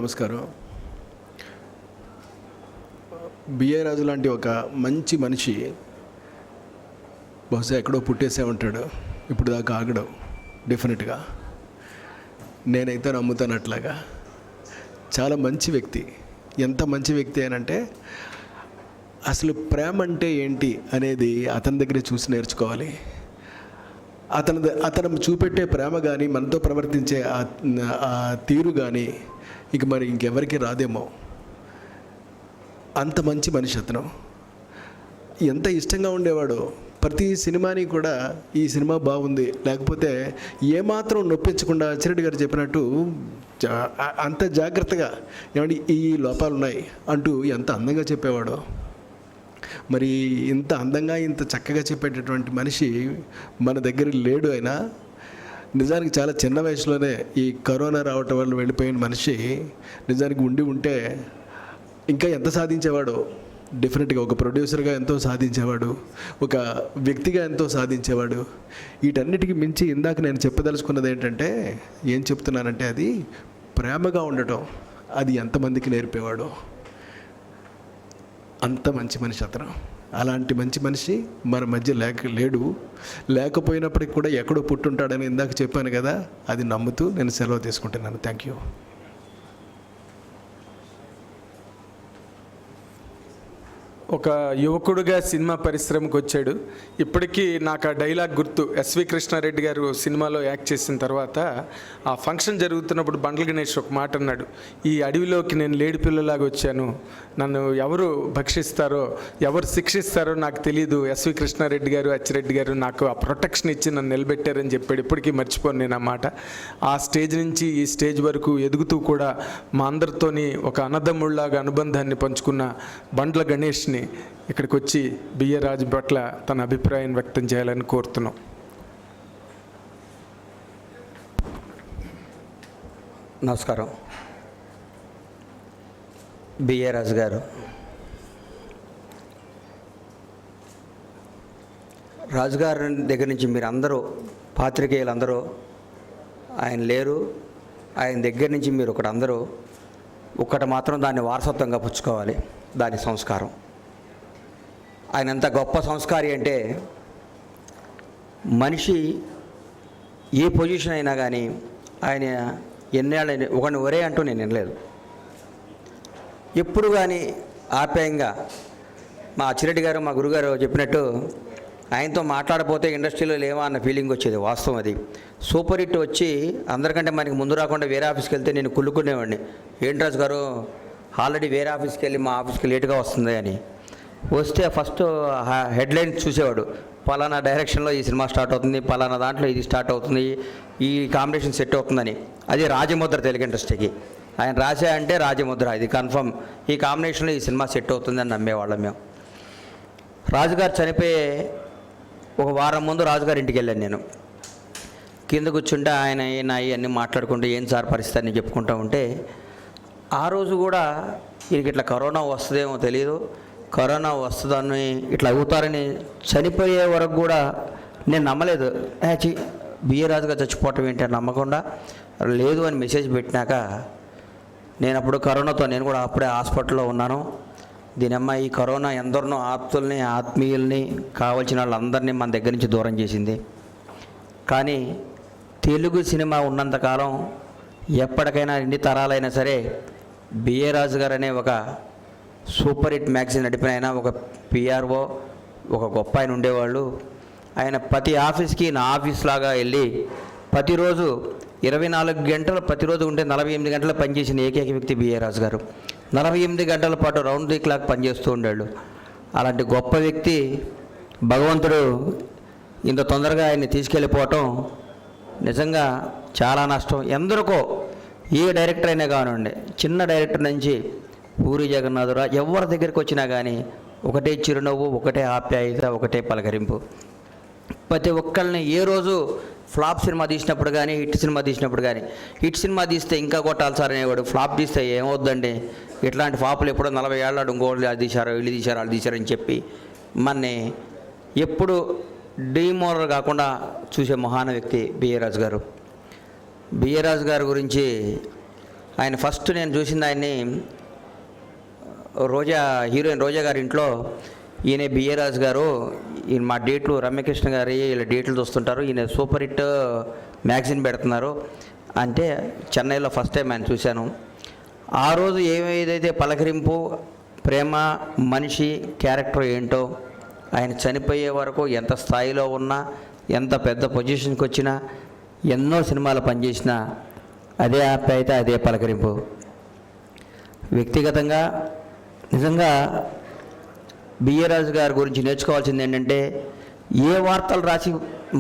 నమస్కారం. బిఏ రాజు లాంటి ఒక మంచి మనిషి బహుశా ఎక్కడో పుట్టేసే ఉంటాడు, ఇప్పుడు దాకా ఆగడం డెఫినెట్గా. నేనైతే నమ్ముతాను అట్లాగా. చాలా మంచి వ్యక్తి. ఎంత మంచి వ్యక్తి అనంటే అసలు ప్రేమ అంటే ఏంటి అనేది అతని దగ్గరే చూసి నేర్చుకోవాలి. అతను చూపెట్టే ప్రేమ కానీ, మనతో ప్రవర్తించే ఆ తీరు కానీ ఇక మరి ఇంకెవరికి రాదేమో. అంత మంచి మనిషి అతను. ఎంత ఇష్టంగా ఉండేవాడు. ప్రతి సినిమాని కూడా ఈ సినిమా బాగుంది, లేకపోతే ఏమాత్రం నొప్పించకుండా అచ్చిరెడ్డి గారు చెప్పినట్టు అంత జాగ్రత్తగా ఏమంటే ఈ లోపాలు ఉన్నాయి అంటూ ఎంత అందంగా చెప్పేవాడు. మరి ఇంత అందంగా ఇంత చక్కగా చెప్పేటటువంటి మనిషి మన దగ్గర లేడు. అయినా నిజానికి చాలా చిన్న వయసులోనే ఈ కరోనా రావటం వల్ల వెళ్ళిపోయిన మనిషి నిజానికి ఉంటే ఇంకా ఎంత సాధించేవాడో. డెఫినెట్గా ఒక ప్రొడ్యూసర్గా ఎంతో సాధించేవాడు, ఒక వ్యక్తిగా ఎంతో సాధించేవాడు. వీటన్నిటికీ మించి ఇందాక నేను చెప్పదలుచుకున్నది ఏంటంటే, ఏం చెప్తున్నానంటే అది ప్రేమగా ఉండటం. అది ఎంతమందికి నేర్పేవాడో. అంత మంచి మనిషి అతను. అలాంటి మంచి మనిషి మన మధ్య లేడు. లేకపోయినప్పటికి కూడా ఎక్కడో పుట్టుంటాడని ఇందాక చెప్పాను కదా, అది నమ్ముతూ నేను సెలవు తీసుకుంటున్నాను. Thank you. ఒక యువకుడుగా సినిమా పరిశ్రమకు వచ్చాడు. ఇప్పటికీ నాకు ఆ డైలాగ్ గుర్తు. ఎస్వి కృష్ణారెడ్డి గారు సినిమాలో యాక్ట్ చేసిన తర్వాత ఆ ఫంక్షన్ జరుగుతున్నప్పుడు బండ్ల గణేష్ ఒక మాట అన్నాడు, ఈ అడవిలోకి నేను లేడి పిల్లలాగా వచ్చాను, నన్ను ఎవరు భక్షిస్తారో ఎవరు శిక్షిస్తారో నాకు తెలియదు, ఎస్వి కృష్ణారెడ్డి గారు అచ్చిరెడ్డి గారు నాకు ఆ ప్రొటెక్షన్ ఇచ్చి నన్ను నిలబెట్టారని చెప్పాడు. ఇప్పటికీ మర్చిపోను నేను ఆ మాట. ఆ స్టేజ్ నుంచి ఈ స్టేజ్ వరకు ఎదుగుతూ కూడా మా అందరితోని ఒక అన్నదమ్ముళ్లాగా అనుబంధాన్ని పంచుకున్న బండ్ల గణేష్ని ఇక్కడికి వచ్చి బిఏ రాజు పట్ల తన అభిప్రాయం వ్యక్తం చేయాలని కోరుతున్నాం. నమస్కారం. బిఏ రాజు గారు, రాజుగారి దగ్గర నుంచి మీరు అందరూ పాత్రికేయులందరూ ఆయన లేరు, ఆయన దగ్గర నుంచి మీరు ఒకటి మాత్రం దాన్ని వారసత్వంగా పుచ్చుకోవాలి. దాని సంస్కారం. ఆయన ఎంత గొప్ప సంస్కారి అంటే, మనిషి ఏ పొజిషన్ అయినా కానీ ఆయన ఎన్నేళ్ళని ఒకరిని ఒరే అంటూ నేను వినలేదు. ఎప్పుడు కానీ ఆప్యాయంగా మా అచ్చిరెడ్డి గారు మా గురుగారు చెప్పినట్టు ఆయనతో మాట్లాడపోతే ఇండస్ట్రీలో లేవా అన్న ఫీలింగ్ వచ్చేది. వాస్తవం అది. సూపర్ హిట్ వచ్చి అందరికంటే మనకి ముందు రాకుండా వేరే ఆఫీస్కి వెళ్తే నేను కుళ్ళుకునేవాడిని. ఏంటి రాజు గారు ఆల్రెడీ వేరే ఆఫీస్కి వెళ్ళి మా ఆఫీస్కి లేటుగా వస్తుంది అని. వస్తే ఫస్ట్ హెడ్లైన్ చూసేవాడు, పలానా డైరెక్షన్లో ఈ సినిమా స్టార్ట్ అవుతుంది, పలానా దాంట్లో ఇది స్టార్ట్ అవుతుంది, ఈ కాంబినేషన్ సెట్ అవుతుందని. అది రాజముద్ర తెలుగు ఇండస్ట్రీకి. ఆయన రాసా అంటే రాజముద్ర, ఇది కన్ఫర్మ్, ఈ కాంబినేషన్లో ఈ సినిమా సెట్ అవుతుందని నమ్మేవాళ్ళం మేము. రాజుగారు చనిపోయే ఒక వారం ముందు రాజుగారి ఇంటికి వెళ్ళాను నేను. కింద కూర్చుంటే ఆయన అన్నీ మాట్లాడుకుంటూ ఏం సార్ పరిస్థితి అని చెప్పుకుంటూ ఉంటే, ఆ రోజు కూడా వీరికి ఇట్లా కరోనా వస్తుందేమో తెలియదు, కరోనా వస్తుందని ఇట్లా అవుతారని చనిపోయే వరకు కూడా నేను నమ్మలేదు. బిఏ రాజుగా చచ్చిపోవటం ఏంటి అని నమ్మకుండా లేదు అని మెసేజ్ పెట్టినాక నేను అప్పుడు కరోనాతో నేను కూడా అప్పుడే హాస్పిటల్లో ఉన్నాను. దీనమ్మ ఈ కరోనా ఎందరినో ఆప్తుల్ని ఆత్మీయుల్ని కావాల్సిన వాళ్ళందరినీ మన దగ్గర నుంచి దూరం చేసింది. కానీ తెలుగు సినిమా ఉన్నంతకాలం ఎప్పటికైనా ఎన్ని తరాలైనా సరే బిఏ రాజు గారు అనే ఒక సూపర్ హిట్ మ్యాగజైన్ నడిపిన ఆయన, ఒక పిఆర్ఓ, ఒక గొప్ప ఆయన ఉండేవాళ్ళు. ఆయన ప్రతి ఆఫీస్కి నా ఆఫీస్ లాగా వెళ్ళి ప్రతిరోజు 24 గంటలు ప్రతిరోజు ఉంటే 48 గంటలు పనిచేసిన ఏకైక వ్యక్తి బిఏ రాజు గారు. 48 గంటల పాటు రౌండ్ ది క్లాక్ పనిచేస్తూ ఉండాడు. అలాంటి గొప్ప వ్యక్తి భగవంతుడు ఇంత తొందరగా ఆయన్ని తీసుకెళ్ళిపోవటం నిజంగా చాలా నష్టం. ఎందరికో ఏ డైరెక్టర్ అయినా కానివ్వండి, చిన్న డైరెక్టర్ నుంచి పూరి జగన్నాథరావు ఎవరి దగ్గరికి వచ్చినా కానీ ఒకటే చిరునవ్వు, ఒకటే ఆప్యాయత, ఒకటే పలకరింపు. ప్రతి ఒక్కరిని ఏ రోజు ఫ్లాప్ సినిమా తీసినప్పుడు కానీ హిట్ సినిమా తీసినప్పుడు కానీ, హిట్ సినిమా తీస్తే ఇంకా కొట్టాలి సార్ అనేవాడు, ఫ్లాప్ తీస్తే ఏమవుద్దండి, ఇట్లాంటి ఫ్లాపులు ఎప్పుడో 40 ఏళ్ళ ఇంకోళ్ళు అది తీశారు వీళ్ళు తీశారు వాళ్ళు తీశారని చెప్పి మన్ని ఎప్పుడు డీమోరల్ కాకుండా చూసే మహాన వ్యక్తి బిఏ రాజు గారు. బిఏ రాజు గారి గురించి ఆయన ఫస్ట్ నేను చూసింది ఆయన్ని హీరోయిన్ రోజా గారి ఇంట్లో. ఈయన బిఏ రాజు గారు, ఈయన మా డేట్లు రమ్యకృష్ణ గారి ఇలా డేట్లు చూస్తుంటారు, ఈయన సూపర్ హిట్ మ్యాగజైన్ పెడుతున్నారు అంటే చెన్నైలో ఫస్ట్ టైం ఆయన చూశాను. ఆ రోజు ఏదైతే పలకరింపు, ప్రేమ, మనిషి క్యారెక్టర్ ఏంటో, ఆయన చనిపోయే వరకు ఎంత స్థాయిలో ఉన్నా, ఎంత పెద్ద పొజిషన్కి వచ్చినా, ఎన్నో సినిమాలు పనిచేసినా అదే ఆప్యాయత, అదే పలకరింపు. వ్యక్తిగతంగా నిజంగా బిఏ రాజు గారి గురించి నేర్చుకోవాల్సింది ఏంటంటే, ఏ వార్తలు రాసి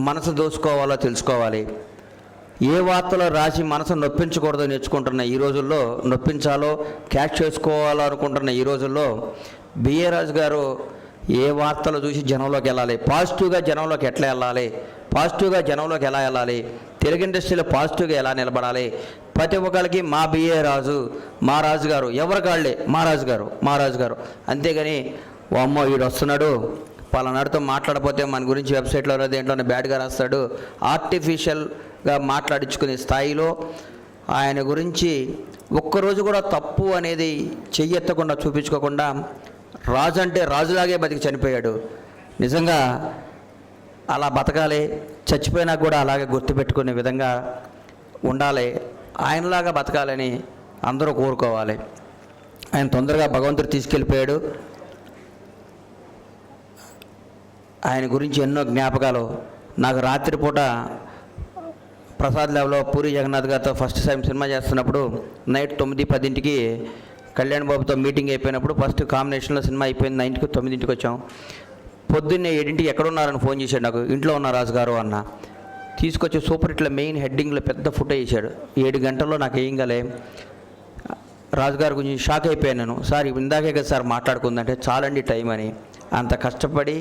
మనసు దోసుకోవాలో తెలుసుకోవాలి, ఏ వార్తలు రాసి మనసు నొప్పించకూడదో నేర్చుకుంటున్న ఈ రోజుల్లో, నొప్పించాలో క్యాచ్ చేసుకోవాలో అనుకుంటున్న ఈ రోజుల్లో బిఏ రాజు గారు ఏ వార్తలు చూసి జనంలోకి వెళ్ళాలి, పాజిటివ్గా జనంలోకి ఎట్లా వెళ్ళాలి, పాజిటివ్గా జనంలోకి ఎలా వెళ్ళాలి, తెలుగు ఇండస్ట్రీలో పాజిటివ్గా ఎలా నిలబడాలి, ప్రతి ఒక్కరికి మా బిఏ రాజు, మా రాజు గారు, ఎవరికాళ్ళే మా రాజు గారు, మా రాజు గారు. అంతేగాని ఓ అమ్మో వీడు వస్తున్నాడు పలానాడితో మాట్లాడపోతే మన గురించి వెబ్సైట్లో దేంట్లోనే బ్యాడ్గా రాస్తాడు, ఆర్టిఫిషియల్గా మాట్లాడించుకునే స్థాయిలో ఆయన గురించి ఒక్కరోజు కూడా తప్పు అనేది చెయ్యెత్తకుండా చూపించుకోకుండా రాజు అంటే రాజులాగే బతికి చనిపోయాడు. నిజంగా అలా బతకాలి, చచ్చిపోయినా కూడా అలాగే గుర్తుపెట్టుకునే విధంగా ఉండాలి, ఆయనలాగా బతకాలని అందరూ కోరుకోవాలి. ఆయన తొందరగా భగవంతుడు తీసుకెళ్ళిపోయాడు. ఆయన గురించి ఎన్నో జ్ఞాపకాలు. నాకు రాత్రిపూట ప్రసాద్ ల్యాబ్లో పూరి జగన్నాథ్ గారితో ఫస్ట్ టైం సినిమా చేస్తున్నప్పుడు నైట్ 9-10కి కళ్యాణ్ బాబుతో మీటింగ్ అయిపోయినప్పుడు ఫస్ట్ కాంబినేషన్లో సినిమా అయిపోయింది. 9కి వచ్చాం. పొద్దున్నే 7కి ఎక్కడున్నారని ఫోన్ చేశాడు నాకు. ఇంట్లో ఉన్న రాజు గారు అన్న. తీసుకొచ్చి సూపర్ హిట్లో మెయిన్ హెడ్డింగ్లో పెద్ద ఫోటో వేసాడు. 7 గంటల్లో నాకు ఏం కాలే. రాజుగారి గురించి షాక్ అయిపోయాను నేను. సార్ ఇందాకే కదా సార్ మాట్లాడుకుందంటే చాలండి టైం అని. అంత కష్టపడి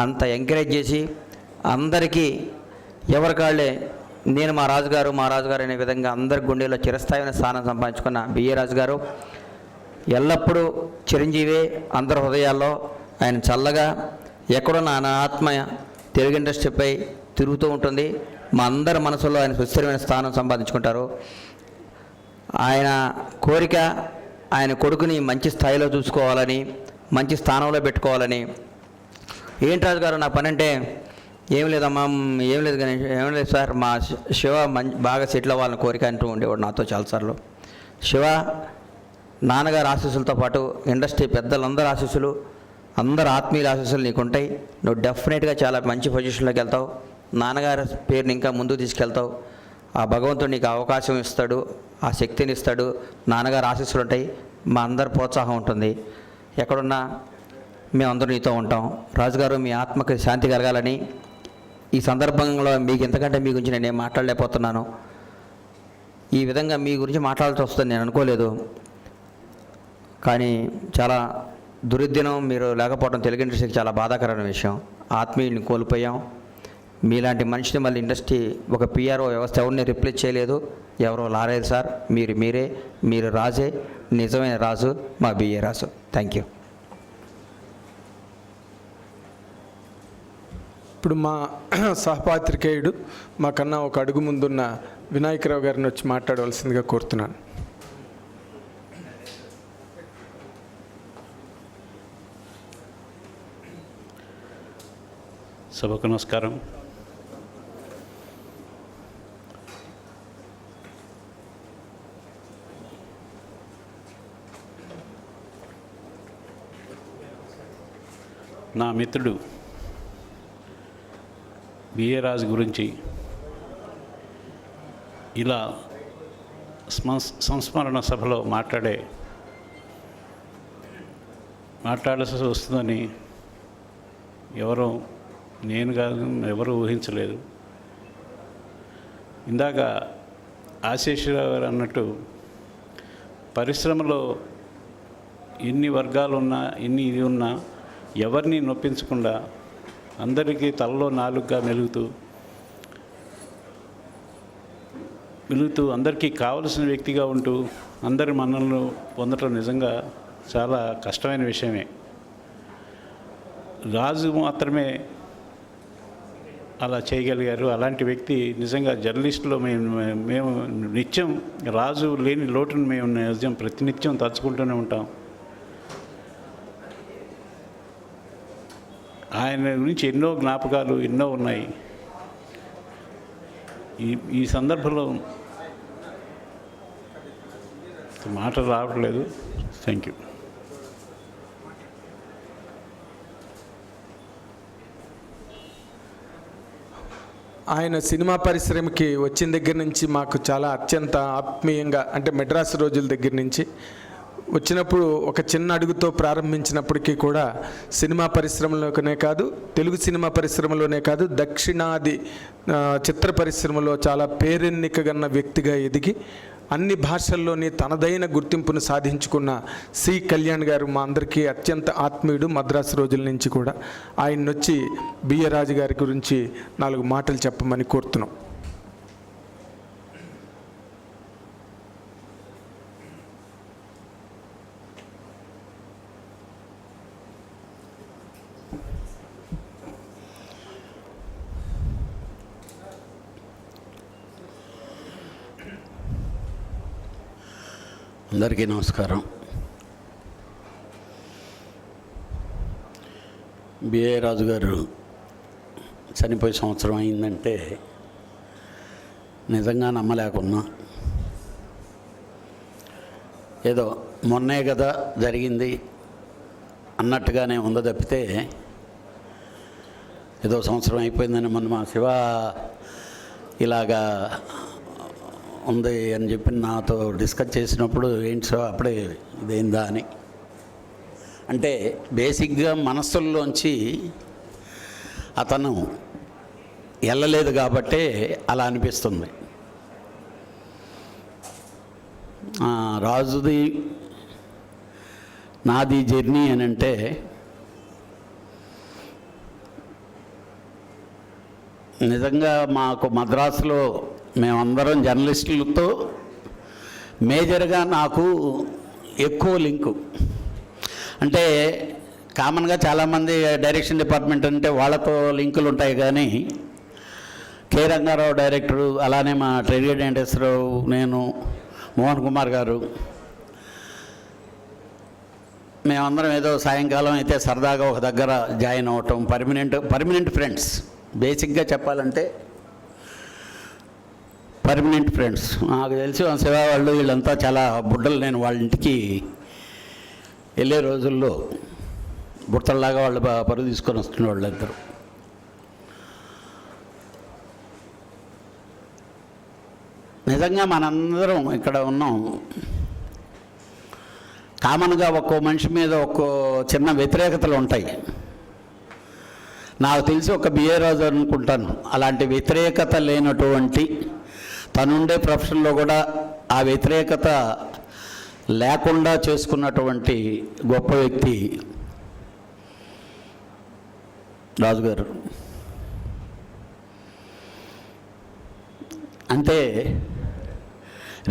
అంత ఎంకరేజ్ చేసి అందరికీ ఎవరికాళ్ళే నేను మా రాజుగారు అనే విధంగా అందరి గుండెలో చిరస్థాయిన స్థానం సంపాదించుకున్న బిఏ రాజు గారు ఎల్లప్పుడూ చిరంజీవే అందరి హృదయాల్లో. ఆయన చల్లగా ఎక్కడున్న ఆయన ఆత్మ తెలుగు ఇండస్ట్రీపై తిరుగుతూ ఉంటుంది. మా అందరి మనసులో ఆయన సుస్థిరమైన స్థానం సంపాదించుకుంటారు. ఆయన కోరిక ఆయన కొడుకుని మంచి స్థాయిలో చూసుకోవాలని, మంచి స్థానంలో పెట్టుకోవాలని. ఏంటి రాజు గారు నా పని అంటే, ఏం లేదమ్మా, ఏం లేదు కానీ ఏం లేదు సార్, మా శివ బాగా సెటిల్ అవ్వాలని కోరిక అంటూ ఉండేవాడు నాతో చాలాసార్లు. శివ నాన్నగారి ఆశీస్సులతో పాటు ఇండస్ట్రీ పెద్దలందరి ఆశీస్సులు, అందరు ఆత్మీయుల ఆశీస్సులు నీకు ఉంటాయి. నువ్వు డెఫినెట్గా చాలా మంచి పొజిషన్లోకి వెళ్తావు. నాన్నగారి పేరుని ఇంకా ముందుకు తీసుకెళ్తావు. ఆ భగవంతుడు నీకు అవకాశం ఇస్తాడు, ఆ శక్తిని ఇస్తాడు. నాన్నగారు ఆశీస్సులు ఉంటాయి, మా అందరి ప్రోత్సాహం ఉంటుంది. ఎక్కడున్నా మేమందరూ నీతో ఉంటాం. రాజుగారు మీ ఆత్మకి శాంతి కలగాలని ఈ సందర్భంలో మీకు ఎంతకంటే మీ గురించి నేను మాట్లాడలేకపోతున్నాను. ఈ విధంగా మీ గురించి మాట్లాడాల్సి వస్తుంది నేను అనుకోలేదు. కానీ చాలా దుర్దినం మీరు లేకపోవడం తెలుగు ఇండస్ట్రీకి చాలా బాధాకరమైన విషయం. ఆత్మీయుని కోల్పోయాం. మీలాంటి మనిషిని మళ్ళీ ఇండస్ట్రీ ఒక పిఆర్ఓ వ్యవస్థ ఎవరిని రిప్లేస్ చేయలేదు, ఎవరో లారేది సార్. మీరు రాజే, నిజమైన రాజు, మా బిఏ రాజు. Thank you. ఇప్పుడు మా సహపాత్రికేయుడు మాకన్నా ఒక అడుగు ముందున్న వినాయకరావు గారిని వచ్చి మాట్లాడవలసిందిగా కోరుతున్నాను. సభకు నమస్కారం. నా మిత్రుడు బిఏ రాజు గురించి ఇలా సంస్మరణ సభలో మాట్లాడాల్సి వస్తుందని నేను కాదు ఎవరు ఊహించలేదు. ఇందాక ఆశీశ్వరరావు గారు అన్నట్టు పరిశ్రమలో ఎన్ని వర్గాలు ఉన్నా, ఎన్ని ఇది ఉన్నా ఎవరిని నొప్పించకుండా అందరికీ తలలో నాలుగుగా మెలుగుతూ అందరికీ కావలసిన వ్యక్తిగా ఉంటూ అందరి మన్నలను పొందటం నిజంగా చాలా కష్టమైన విషయమే. రాజు మాత్రమే అలా చేయగలిగారు. అలాంటి వ్యక్తి నిజంగా జర్నలిస్టులో మేము నిత్యం రాజు లేని లోటును మేము నిజం ప్రతినిత్యం తలుచుకుంటూనే ఉంటాం. ఆయన గురించి ఎన్నో జ్ఞాపకాలు ఎన్నో ఉన్నాయి. ఈ సందర్భంలో మాటలు రావట్లేదు. Thank you. ఆయన సినిమా పరిశ్రమకి వచ్చిన దగ్గర నుంచి మాకు చాలా అత్యంత ఆత్మీయంగా, అంటే మెడ్రాస్ రోజుల దగ్గర నుంచి వచ్చినప్పుడు ఒక చిన్న అడుగుతో ప్రారంభించినప్పటికీ కూడా సినిమా పరిశ్రమలోనే కాదు, తెలుగు సినిమా పరిశ్రమలోనే కాదు, దక్షిణాది చిత్ర పరిశ్రమలో చాలా పేరెన్నికగన్న వ్యక్తిగా ఎదిగి అన్ని భాషల్లోని తనదైన గుర్తింపును సాధించుకున్న సి కళ్యాణ్ గారు మా అందరికీ అత్యంత ఆత్మీయుడు. మద్రాసు రోజుల నుంచి కూడా ఆయన వచ్చి బిఏ రాజు గారి గురించి 4 మాటలు చెప్పమని కోరుతున్నాం. అందరికీ నమస్కారం. బిఏ రాజు గారు చనిపోయి సంవత్సరం అయిందంటే నిజంగా నమ్మలేకున్నా. ఏదో మొన్నే కదా జరిగింది అన్నట్టుగానే ఉందో తప్పితే ఏదో సంవత్సరం అయిపోయిందని మొన్న మా శివ ఇలాగా ఉంది అని చెప్పి నాతో డిస్కస్ చేసినప్పుడు ఏంటి సో అప్పుడే ఇదేందా అని. అంటే బేసిక్గా మనస్సుల్లోంచి అతను వెళ్ళలేదు కాబట్టే అలా అనిపిస్తుంది. రాజుది నాది జర్నీ అని అంటే నిజంగా మాకు మద్రాసులో మేమందరం జర్నలిస్టులతో మేజర్గా నాకు ఎక్కువ లింకు. అంటే కామన్గా చాలామంది డైరెక్షన్ డిపార్ట్మెంట్ అంటే వాళ్ళతో లింకులు ఉంటాయి, కానీ కె రంగారావు డైరెక్టరు, అలానే మా ట్రెజరీ వెంకటేశ్వరరావు, నేను, మోహన్ కుమార్ గారు, మేమందరం ఏదో సాయంకాలం అయితే సరదాగా ఒక దగ్గర జాయిన్ అవ్వటం, పర్మనెంట్ ఫ్రెండ్స్. బేసిక్గా చెప్పాలంటే పర్మనెంట్ ఫ్రెండ్స్. నాకు తెలిసి శివ వాళ్ళు వీళ్ళంతా చాలా బుడ్డలు. నేను వాళ్ళ ఇంటికి వెళ్ళే రోజుల్లో బుట్టల్లాగా వాళ్ళు పరుగు తీసుకొని వస్తున్న వాళ్ళిద్దరు. నిజంగా మనందరం ఇక్కడ ఉన్నాం. కామన్గా ఒక్కో మనిషి మీద ఒక్కో చిన్న వ్యతిరేకతలు ఉంటాయి. నాకు తెలిసి ఒక బిఏ రాజు అనుకుంటాను అలాంటి వ్యతిరేకత లేనటువంటి, తనుండే ప్రొఫెషన్లో కూడా ఆ వ్యతిరేకత లేకుండా చేసుకున్నటువంటి గొప్ప వ్యక్తి రాజుగారు. అంటే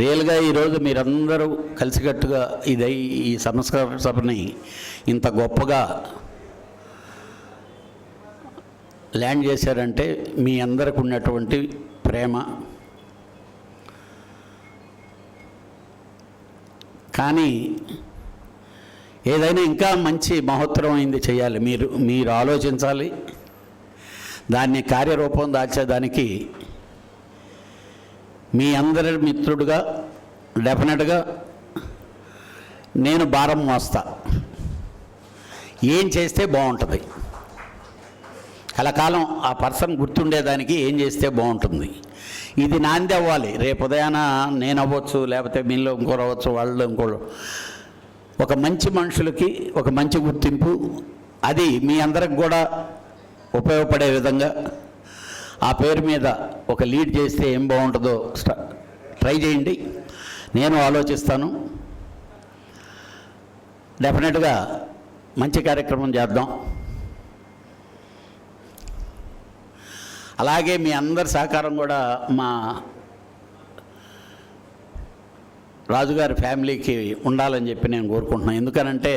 రియల్గా ఈరోజు మీరందరూ కలిసికట్టుగా ఈ సంస్కార సభని ఇంత గొప్పగా ల్యాండ్ చేశారంటే మీ అందరికి ఉన్నటువంటి ప్రేమ. కానీ ఏదైనా ఇంకా మంచి మహోత్తరమైంది చేయాలి. మీరు ఆలోచించాలి. దాన్ని కార్యరూపం దాచేదానికి మీ అందరి మిత్రుడుగా డెఫినెట్గా నేను భారం మోస్తా. ఏం చేస్తే బాగుంటుంది, కలకాలం ఆ పర్సన్ గుర్తుండేదానికి ఏం చేస్తే బాగుంటుంది, ఇది నాంది అవ్వాలి. రేపు ఉదయాన నేను అవ్వచ్చు, లేకపోతే మీలో ఇంకోరు అవ్వచ్చు, వాళ్ళు ఇంకోరు. ఒక మంచి మనుషులకి ఒక మంచి గుర్తింపు, అది మీ అందరికి కూడా ఉపయోగపడే విధంగా ఆ పేరు మీద ఒక లీడ్ చేస్తే ఏం బాగుంటుందో ట్రై చేయండి. నేను ఆలోచిస్తాను. డెఫినెట్గా మంచి కార్యక్రమం చేద్దాం. అలాగే మీ అందరి సహకారం కూడా మా రాజుగారి ఫ్యామిలీకి ఉండాలని చెప్పి నేను కోరుకుంటున్నాను. ఎందుకనంటే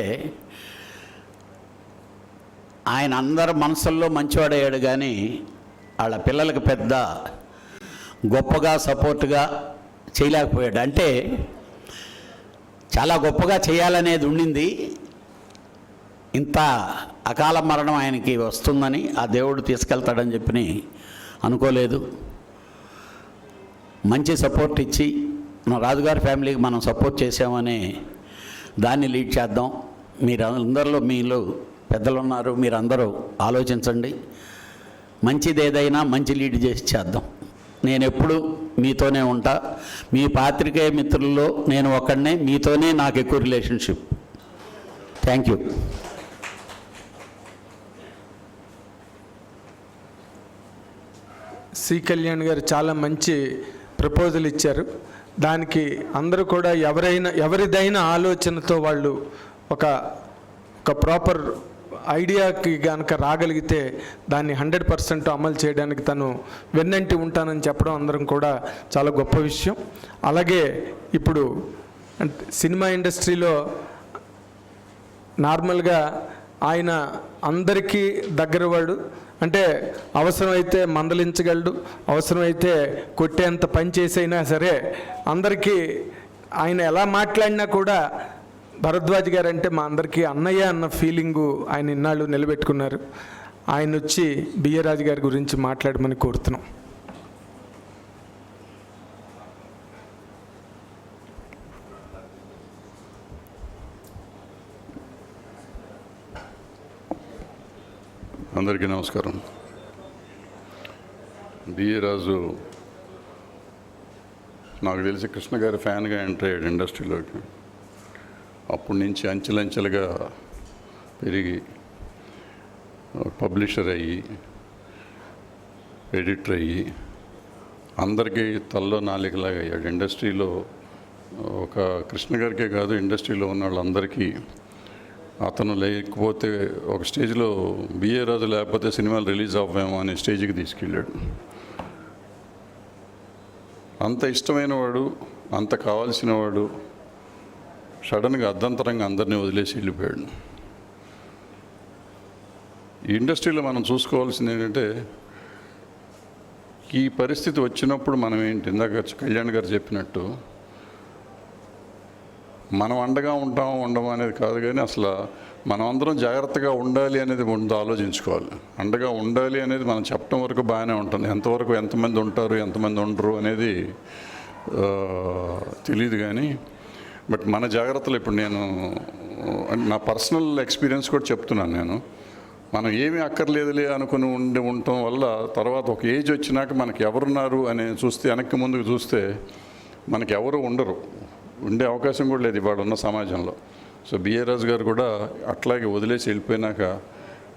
ఆయన అందరి మనసుల్లో మంచివాడయ్యాడు, కానీ వాళ్ళ పిల్లలకు పెద్ద గొప్పగా సపోర్ట్గా చేయలేకపోయాడు. అంటే చాలా గొప్పగా చేయాలనేది ఉండింది. ఇంత అకాల మరణం ఆయనకి వస్తుందని ఆ దేవుడు తీసుకెళ్తాడని చెప్పి అనుకోలేదు. మంచి సపోర్ట్ ఇచ్చి మన రాజుగారి ఫ్యామిలీకి మనం సపోర్ట్ చేసామని దాన్ని లీడ్ చేద్దాం. మీరందరిలో మీలో పెద్దలు ఉన్నారు, మీరందరూ ఆలోచించండి. మంచిది ఏదైనా మంచి లీడ్ చేసి చేద్దాం. నేను ఎప్పుడు మీతోనే ఉంటా. మీ పాత్రికేయ మిత్రుల్లో నేను ఒక్కడనే, మీతోనే నాకు ఎక్కువ relationship. Thank you. C Kalyan గారు చాలా మంచి ప్రపోజల్ ఇచ్చారు. దానికి అందరూ కూడా ఎవరిదైనా ఆలోచనతో వాళ్ళు ఒక ప్రాపర్ ఐడియాకి కనుక రాగలిగితే దాన్ని 100% అమలు చేయడానికి తను వెన్నంటి ఉంటానని చెప్పడం అందరం కూడా చాలా గొప్ప విషయం. అలాగే ఇప్పుడు సినిమా ఇండస్ట్రీలో నార్మల్గా ఆయన అందరికీ దగ్గరవాడు. అంటే అవసరమైతే మందలించగలడు, అవసరమైతే కొట్టేంత పని చేసైనా సరే అందరికీ ఆయన ఎలా మాట్లాడినా కూడా భరద్వాజ్ గారు అంటే మా అందరికీ అన్నయ్య అన్న ఫీలింగు ఆయన ఇన్నాళ్ళు నిలబెట్టుకున్నారు. ఆయన వచ్చి బిఏ రాజు గారి గురించి మాట్లాడమని కోరుతున్నాం. అందరికీ నమస్కారం. బిఏ రాజు నాకు తెలిసి కృష్ణ గారి ఫ్యాన్గా ఎంటర్ అయ్యాడు ఇండస్ట్రీలోకి. అప్పటి నుంచి అంచెలంచెలుగా పెరిగి పబ్లిషర్ అయ్యి, ఎడిటర్ అయ్యి, అందరికీ తల్లో నాలికలాగా అయ్యాడు. ఇండస్ట్రీలో ఒక కృష్ణ గారికే కాదు, ఇండస్ట్రీలో ఉన్న వాళ్ళందరికీ అతను లేకపోతే ఒక స్టేజ్లో బిఏ రాజు లేకపోతే సినిమాలు రిలీజ్ అవ్వేమో అనే స్టేజ్కి తీసుకెళ్ళాడు. అంత ఇష్టమైన వాడు, అంత కావాల్సిన వాడు సడన్గా అర్ధంతరంగా అందరినీ వదిలేసి వెళ్ళిపోయాడు. ఈ ఇండస్ట్రీలో మనం చూసుకోవాల్సింది ఏంటంటే, ఈ పరిస్థితి వచ్చినప్పుడు మనం ఏంటి, ఇందాక కళ్యాణ్ గారు చెప్పినట్టు మనం అండగా ఉండము అనేది కాదు, కానీ అసలు మనం అందరం జాగ్రత్తగా ఉండాలి అనేది ముందు ఆలోచించుకోవాలి. అండగా ఉండాలి అనేది మనం చెప్పడం వరకు బాగానే ఉంటుంది. ఎంతవరకు ఎంతమంది ఉంటారు, ఎంతమంది ఉండరు అనేది తెలియదు. కానీ బట్ మన జాగ్రత్తలు ఇప్పుడు నేను నా పర్సనల్ ఎక్స్పీరియన్స్ కూడా చెప్తున్నాను. నేను మనం ఏమీ అక్కర్లేదులే అనుకుని ఉండటం వల్ల తర్వాత ఒక ఏజ్ వచ్చినాక మనకి ఎవరున్నారు అని చూస్తే, వెనక్కి ముందుకు చూస్తే మనకి ఎవరు ఉండరు, ఉండే అవకాశం కూడా లేదు ఇవాళ ఉన్న సమాజంలో. సో బిఏ రాజు గారు కూడా అట్లాగే వదిలేసి వెళ్ళిపోయినాక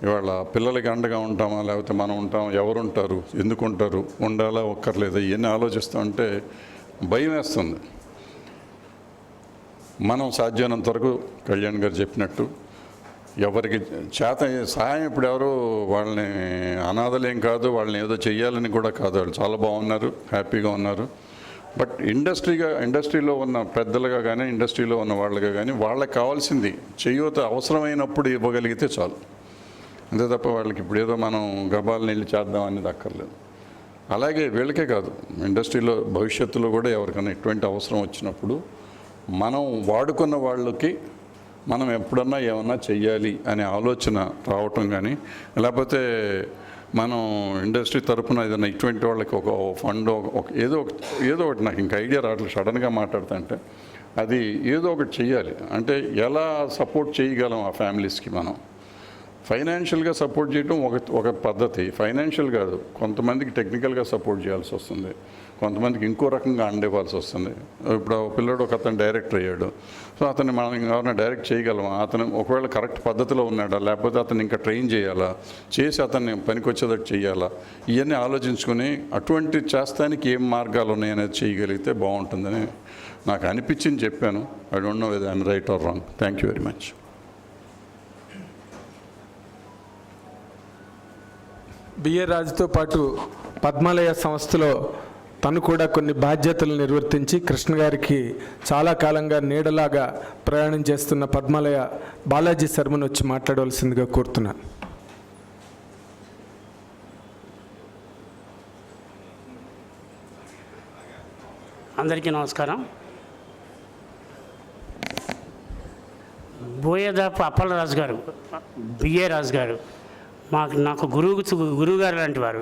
ఇవాళ పిల్లలకి అండగా ఉంటామా, లేకపోతే మనం ఉంటాం, ఎవరు ఉంటారు, ఎందుకు ఉంటారు, ఉండాలా ఒక్కర్లేదా, ఇవన్నీ ఆలోచిస్తూ ఉంటే భయం వేస్తుంది. మనం సాధ్యమైనంత వరకు కళ్యాణ్ గారు చెప్పినట్టు ఎవరికి చేత సహాయం, ఇప్పుడు ఎవరు వాళ్ళని అనాథలేం కాదు, వాళ్ళని ఏదో చెయ్యాలని కూడా కాదు, వాళ్ళు చాలా బాగున్నారు, హ్యాపీగా ఉన్నారు. బట్ ఇండస్ట్రీలో ఉన్న పెద్దలుగా కానీ, ఇండస్ట్రీలో ఉన్న వాళ్ళగా కానీ వాళ్ళకి కావాల్సింది చేయూత అవసరమైనప్పుడు ఇవ్వగలిగితే చాలు. అంతే తప్ప వాళ్ళకి ఇప్పుడు ఏదో మనం గబాలను వెళ్ళి చేద్దాం అనేది అక్కర్లేదు. అలాగే వీళ్ళకే కాదు, ఇండస్ట్రీలో భవిష్యత్తులో కూడా ఎవరికైనా ఎటువంటి అవసరం వచ్చినప్పుడు మనం వాడుకున్న వాళ్ళకి మనం ఎప్పుడన్నా ఏమన్నా చెయ్యాలి అనే ఆలోచన రావటం కానీ, లేకపోతే మనం ఇండస్ట్రీ తరఫున ఏదైనా ఇటువంటి వాళ్ళకి ఒక ఫండ్ ఏదో ఒకటి నాకు ఇంకా ఐడియా రావట్లేదు, సడన్గా మాట్లాడుతుంటే అది ఏదో ఒకటి చెయ్యాలి. అంటే ఎలా సపోర్ట్ చేయగలం ఆ ఫ్యామిలీస్కి? మనం ఫైనాన్షియల్గా సపోర్ట్ చేయడం ఒక పద్ధతి, ఫైనాన్షియల్ కాదు, కొంతమందికి టెక్నికల్గా సపోర్ట్ చేయాల్సి వస్తుంది, కొంతమందికి ఇంకో రకంగా అండివ్వాల్సి వస్తుంది. ఇప్పుడు పిల్లడు ఒక అతను డైరెక్టర్ అయ్యాడు, సో అతన్ని మనం ఎవరైనా డైరెక్ట్ చేయగలమా, అతను ఒకవేళ కరెక్ట్ పద్ధతిలో ఉన్నాడా, లేకపోతే అతను ఇంకా ట్రైన్ చేయాలా, చేసి అతన్ని పనికొచ్చేటట్టు చేయాలా, ఇవన్నీ ఆలోచించుకొని అటువంటి చేస్తానికి ఏం మార్గాలు ఉన్నాయనేది చేయగలిగితే బాగుంటుందని నాకు అనిపించింది చెప్పాను. I don't know whether I'm right or wrong. Thank you very much. B A రాజుతో పాటు పద్మాలయ సంస్థలో తను కూడా కొన్ని బాధ్యతలు నిర్వర్తించి కృష్ణ గారికి చాలా కాలంగా నీడలాగా ప్రయాణం చేస్తున్న పద్మాలయ బాలాజీ శర్మను వచ్చి మాట్లాడవలసిందిగా కోరుతున్నాను. అందరికీ నమస్కారం. బోయదాపు అప్పలరాజు గారు, బిఏ రాజు గారు నాకు గురువుగారు లాంటి వారు.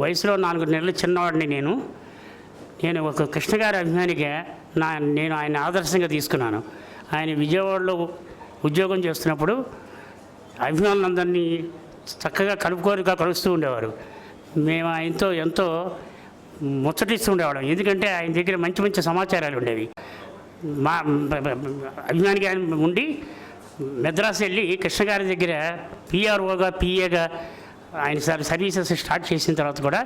వయసులో 4 నెలలు చిన్నవాడిని నేను ఒక కృష్ణ గారి అభిమానిగా నేను ఆయన ఆదర్శంగా తీసుకున్నాను. ఆయన విజయవాడలో ఉద్యోగం చేస్తున్నప్పుడు అభిమానులందరినీ చక్కగా కలుస్తూ ఉండేవారు. మేము ఆయనతో ఎంతో ముచ్చటిస్తూ ఉండేవాళ్ళం. ఎందుకంటే ఆయన దగ్గర మంచి మంచి సమాచారాలు ఉండేవి. మా అభిమానిగా ఉండి మెద్రాసు వెళ్ళి కృష్ణ గారి దగ్గర పిఆర్ఓగా పిఏగా ఆయన సర్వీసెస్ స్టార్ట్ చేసిన తర్వాత కూడా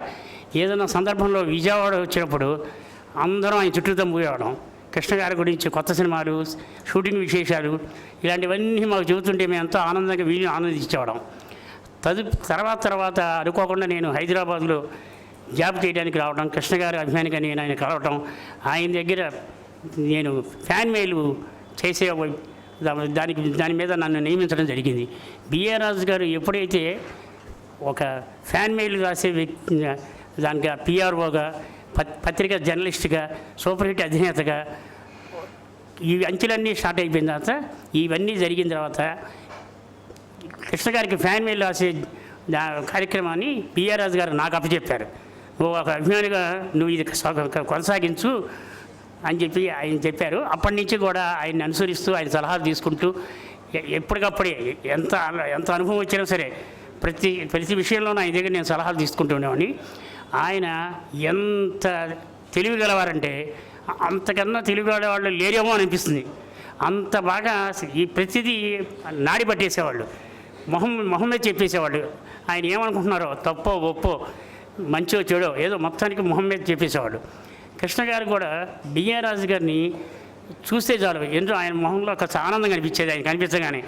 ఏదైనా సందర్భంలో విజయవాడ వచ్చినప్పుడు అందరం ఆయన చుట్టూతో పోయేవాళ్ళం. కృష్ణ గారి గురించి కొత్త సినిమాలు, షూటింగ్ విశేషాలు ఇలాంటివన్నీ మాకు చెబుతుంటే మేము ఎంతో ఆనందంగా వీళ్ళని ఆనందించేవాళ్ళం. తర్వాత అనుకోకుండా నేను హైదరాబాద్లో జాబ్ చేయడానికి రావడం, కృష్ణ గారి అభిమానిగా నేను ఆయన కలవటం, ఆయన దగ్గర నేను ఫ్యాన్ మెయిల్ చేసే దాని మీద నన్ను నియమించడం జరిగింది. బిఏ రాజు గారు ఎప్పుడైతే ఒక ఫ్యాన్ మెయిల్ రాసే వ్యక్తి, దానికి పిఆర్ఓగా, పత్రికా జర్నలిస్ట్గా, సూపర్ హిట్ అధినేతగా ఈ అంచెలన్నీ స్టార్ట్ అయిపోయిన తర్వాత, ఇవన్నీ జరిగిన తర్వాత కృష్ణ గారికి ఫ్యాన్ మెయిల్ రాసే కార్యక్రమాన్ని బిఏ రాజు గారు నాకు అప్పచెప్పారు. నువ్వు ఒక అభిమానిగా నువ్వు ఇది కొనసాగించు అని చెప్పి ఆయన చెప్పారు. అప్పటి నుంచి కూడా ఆయన్ని అనుసరిస్తూ ఆయన సలహాలు తీసుకుంటూ ఎప్పటికప్పుడే ఎంత అనుభవం వచ్చినా సరే ప్రతి విషయంలోనూ ఆయన దగ్గర నేను సలహాలు తీసుకుంటూ ఉండేవాడిని. ఆయన ఎంత తెలివి గలవారంటే అంతకన్నా తెలివి వాళ్ళు లేరేమో అనిపిస్తుంది. అంత బాగా ఈ ప్రతిదీ నాడి పట్టేసేవాళ్ళు, మొహం మీద చెప్పేసేవాళ్ళు. ఆయన ఏమనుకుంటున్నారో తప్పో ఒప్పో మంచో చెడో ఏదో మొత్తానికి మొహం మీద చెప్పేసేవాడు. కృష్ణ గారు కూడా బిఏ రాజు గారిని చూస్తే చాలు ఎందుకు ఆయన మొహంలో ఒక ఆనందంగా అనిపించేది. ఆయన కనిపించగానే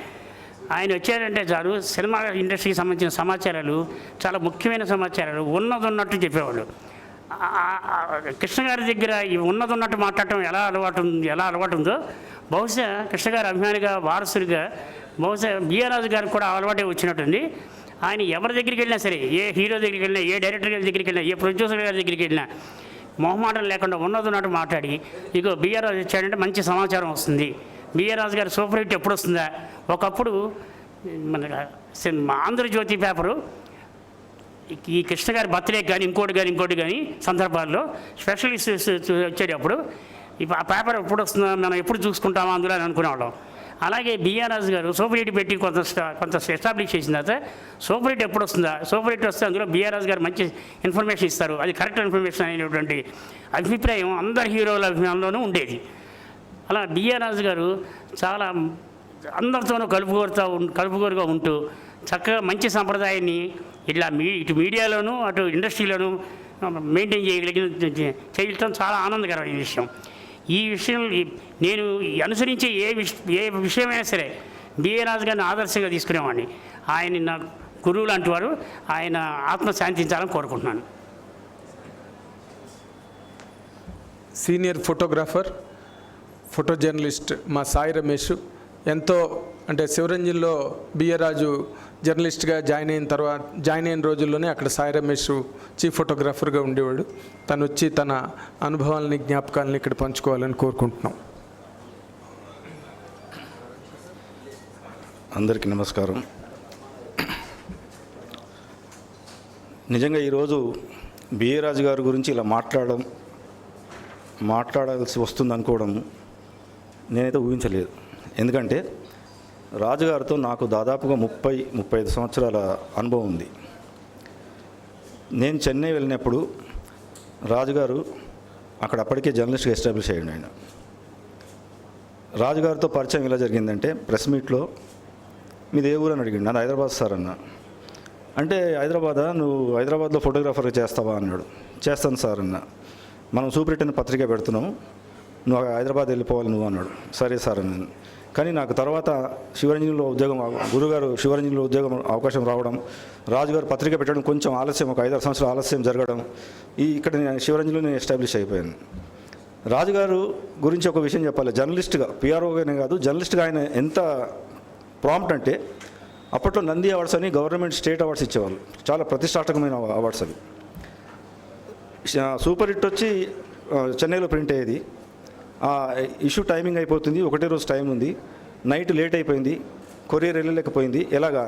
ఆయన వచ్చారంటే చాలు సినిమా ఇండస్ట్రీకి సంబంధించిన సమాచారాలు, చాలా ముఖ్యమైన సమాచారాలు ఉన్నట్టు చెప్పేవాళ్ళు. కృష్ణ గారి దగ్గర ఈ ఉన్నట్టు మాట్లాడటం ఎలా అలవాటు ఉందో బహుశా కృష్ణ గారి అభిమానిగా, వారసుడిగా బహుశా బిఏ రాజు గారికి కూడా అలవాటే వచ్చినట్టుంది. ఆయన ఎవరి దగ్గరికి వెళ్ళినా సరే, ఏ హీరో దగ్గరికి వెళ్ళినా, ఏ డైరెక్టర్ గారి దగ్గరికి వెళ్ళినా, ఏ ప్రొడ్యూసర్ గారి దగ్గరికి వెళ్ళినా మొహమాటం లేకుండా ఉన్నట్టు మాట్లాడి, ఇగో బిఏ రాజు వచ్చాడంటే మంచి సమాచారం వస్తుంది, బిఏ రాజు గారి సూపర్ హిట్ ఎప్పుడు వస్తుందా. ఒకప్పుడు మన ఆంధ్రజ్యోతి పేపరు ఈ కృష్ణ గారి బర్త్డే కానీ ఇంకోటి కానీ సందర్భాల్లో స్పెషలిస్ట్ వచ్చేటప్పుడు ఆ పేపర్ ఎప్పుడు వస్తుందా, మనం ఎప్పుడు చూసుకుంటామా అందులో అని అనుకునేవాళ్ళం. అలాగే బిఆర్ రాజు గారు సూపర్ హిట్ పెట్టి కొంత ఎస్టాబ్లిష్ చేసిన తర్వాత సూపర్ హిట్ ఎప్పుడు వస్తుందా, సూపర్ హిట్ వస్తే అందులో బిఆర్ రాజు గారు మంచి ఇన్ఫర్మేషన్ ఇస్తారు, అది కరెక్ట్ ఇన్ఫర్మేషన్ అనేటువంటి అభిప్రాయం అందరి హీరోల అభిమానంలోనూ ఉండేది. అలా బిఆర్ రాజు గారు చాలా అందరితోనూ కలుపుగోరుగా ఉంటూ చక్కగా మంచి సంప్రదాయాన్ని ఇటు మీడియాలోనూ అటు ఇండస్ట్రీలోనూ మెయింటైన్ చేయడం చాలా ఆనందకరమైన విషయం. ఈ విషయం నేను అనుసరించే ఏ విషయమైనా సరే బిఏ రాజు గారిని ఆదర్శంగా తీసుకునేవాడిని. ఆయన నా గురువు లాంటి వారు, ఆయన ఆత్మ శాంతించాలని కోరుకుంటున్నాను. సీనియర్ ఫోటోగ్రాఫర్, ఫోటో జర్నలిస్ట్ మా సాయి రమేష్ ఎంతో అంటే శివరంజన్లో బిఏ రాజు జర్నలిస్ట్గా జాయిన్ అయిన రోజుల్లోనే అక్కడ సాయి రమేష్ చీఫ్ ఫోటోగ్రాఫర్గా ఉండేవాడు. తను వచ్చి తన అనుభవాలని, జ్ఞాపకాలని ఇక్కడ పంచుకోవాలని కోరుకుంటున్నాం. అందరికీ నమస్కారం. నిజంగా ఈరోజు బిఏ రాజు గారి గురించి ఇలా మాట్లాడాల్సి వస్తుంది అనుకోవడం నేనైతే ఊహించలేదు. ఎందుకంటే రాజుగారితో నాకు దాదాపుగా 30-35 సంవత్సరాల అనుభవం ఉంది. నేను చెన్నై వెళ్ళినప్పుడు రాజుగారు అక్కడ అప్పటికే జర్నలిస్ట్గా ఎస్టాబ్లిష్ అయ్యాడు. ఆయన రాజుగారితో పరిచయం ఎలా జరిగిందంటే ప్రెస్ మీట్లో మీది ఏ ఊరు అని అడిగాడు. నాది హైదరాబాద్ సార్ అన్న. అంటే హైదరాబాదా, నువ్వు హైదరాబాద్లో ఫోటోగ్రాఫర్గా చేస్తావా అన్నాడు. చేస్తాను సార్ అన్న. మనం సూపర్ హిట్ అనే పత్రిక పెడుతున్నాము, నువ్వు హైదరాబాద్ వెళ్ళిపోవాలి నువ్వు అన్నాడు. సరే సార్ అన్నాను. కానీ నాకు తర్వాత శివరంజన్లో గురుగారు శివరంజన్లో ఉద్యోగం అవకాశం రావడం, రాజుగారు పత్రిక పెట్టడం కొంచెం ఆలస్యం, ఒక 5-6 సంవత్సరాలు ఆలస్యం జరగడం, ఇక్కడ నేను శివరంజన్లో నేను ఎస్టాబ్లిష్ అయిపోయాను. రాజుగారు గురించి ఒక విషయం చెప్పాలి. జర్నలిస్ట్గా, పిఆర్ఓగానే కాదు, జర్నలిస్ట్గా ఆయన ఎంత ప్రాంప్ట్ అంటే అప్పట్లో నంది అవార్డ్స్ అని గవర్నమెంట్ స్టేట్ అవార్డ్స్ ఇచ్చేవాళ్ళు, చాలా ప్రతిష్టాత్మకమైన అవార్డ్స్ అవి. సూపర్ హిట్ వచ్చి చెన్నైలో ప్రింట్ అయ్యేది. ఆ ఇష్యూ టైమింగ్ అయిపోతుంది, ఒకటే రోజు టైం ఉంది, నైట్ లేట్ అయిపోయింది, కొరియర్ వెళ్ళలేకపోయింది, ఎలాగా?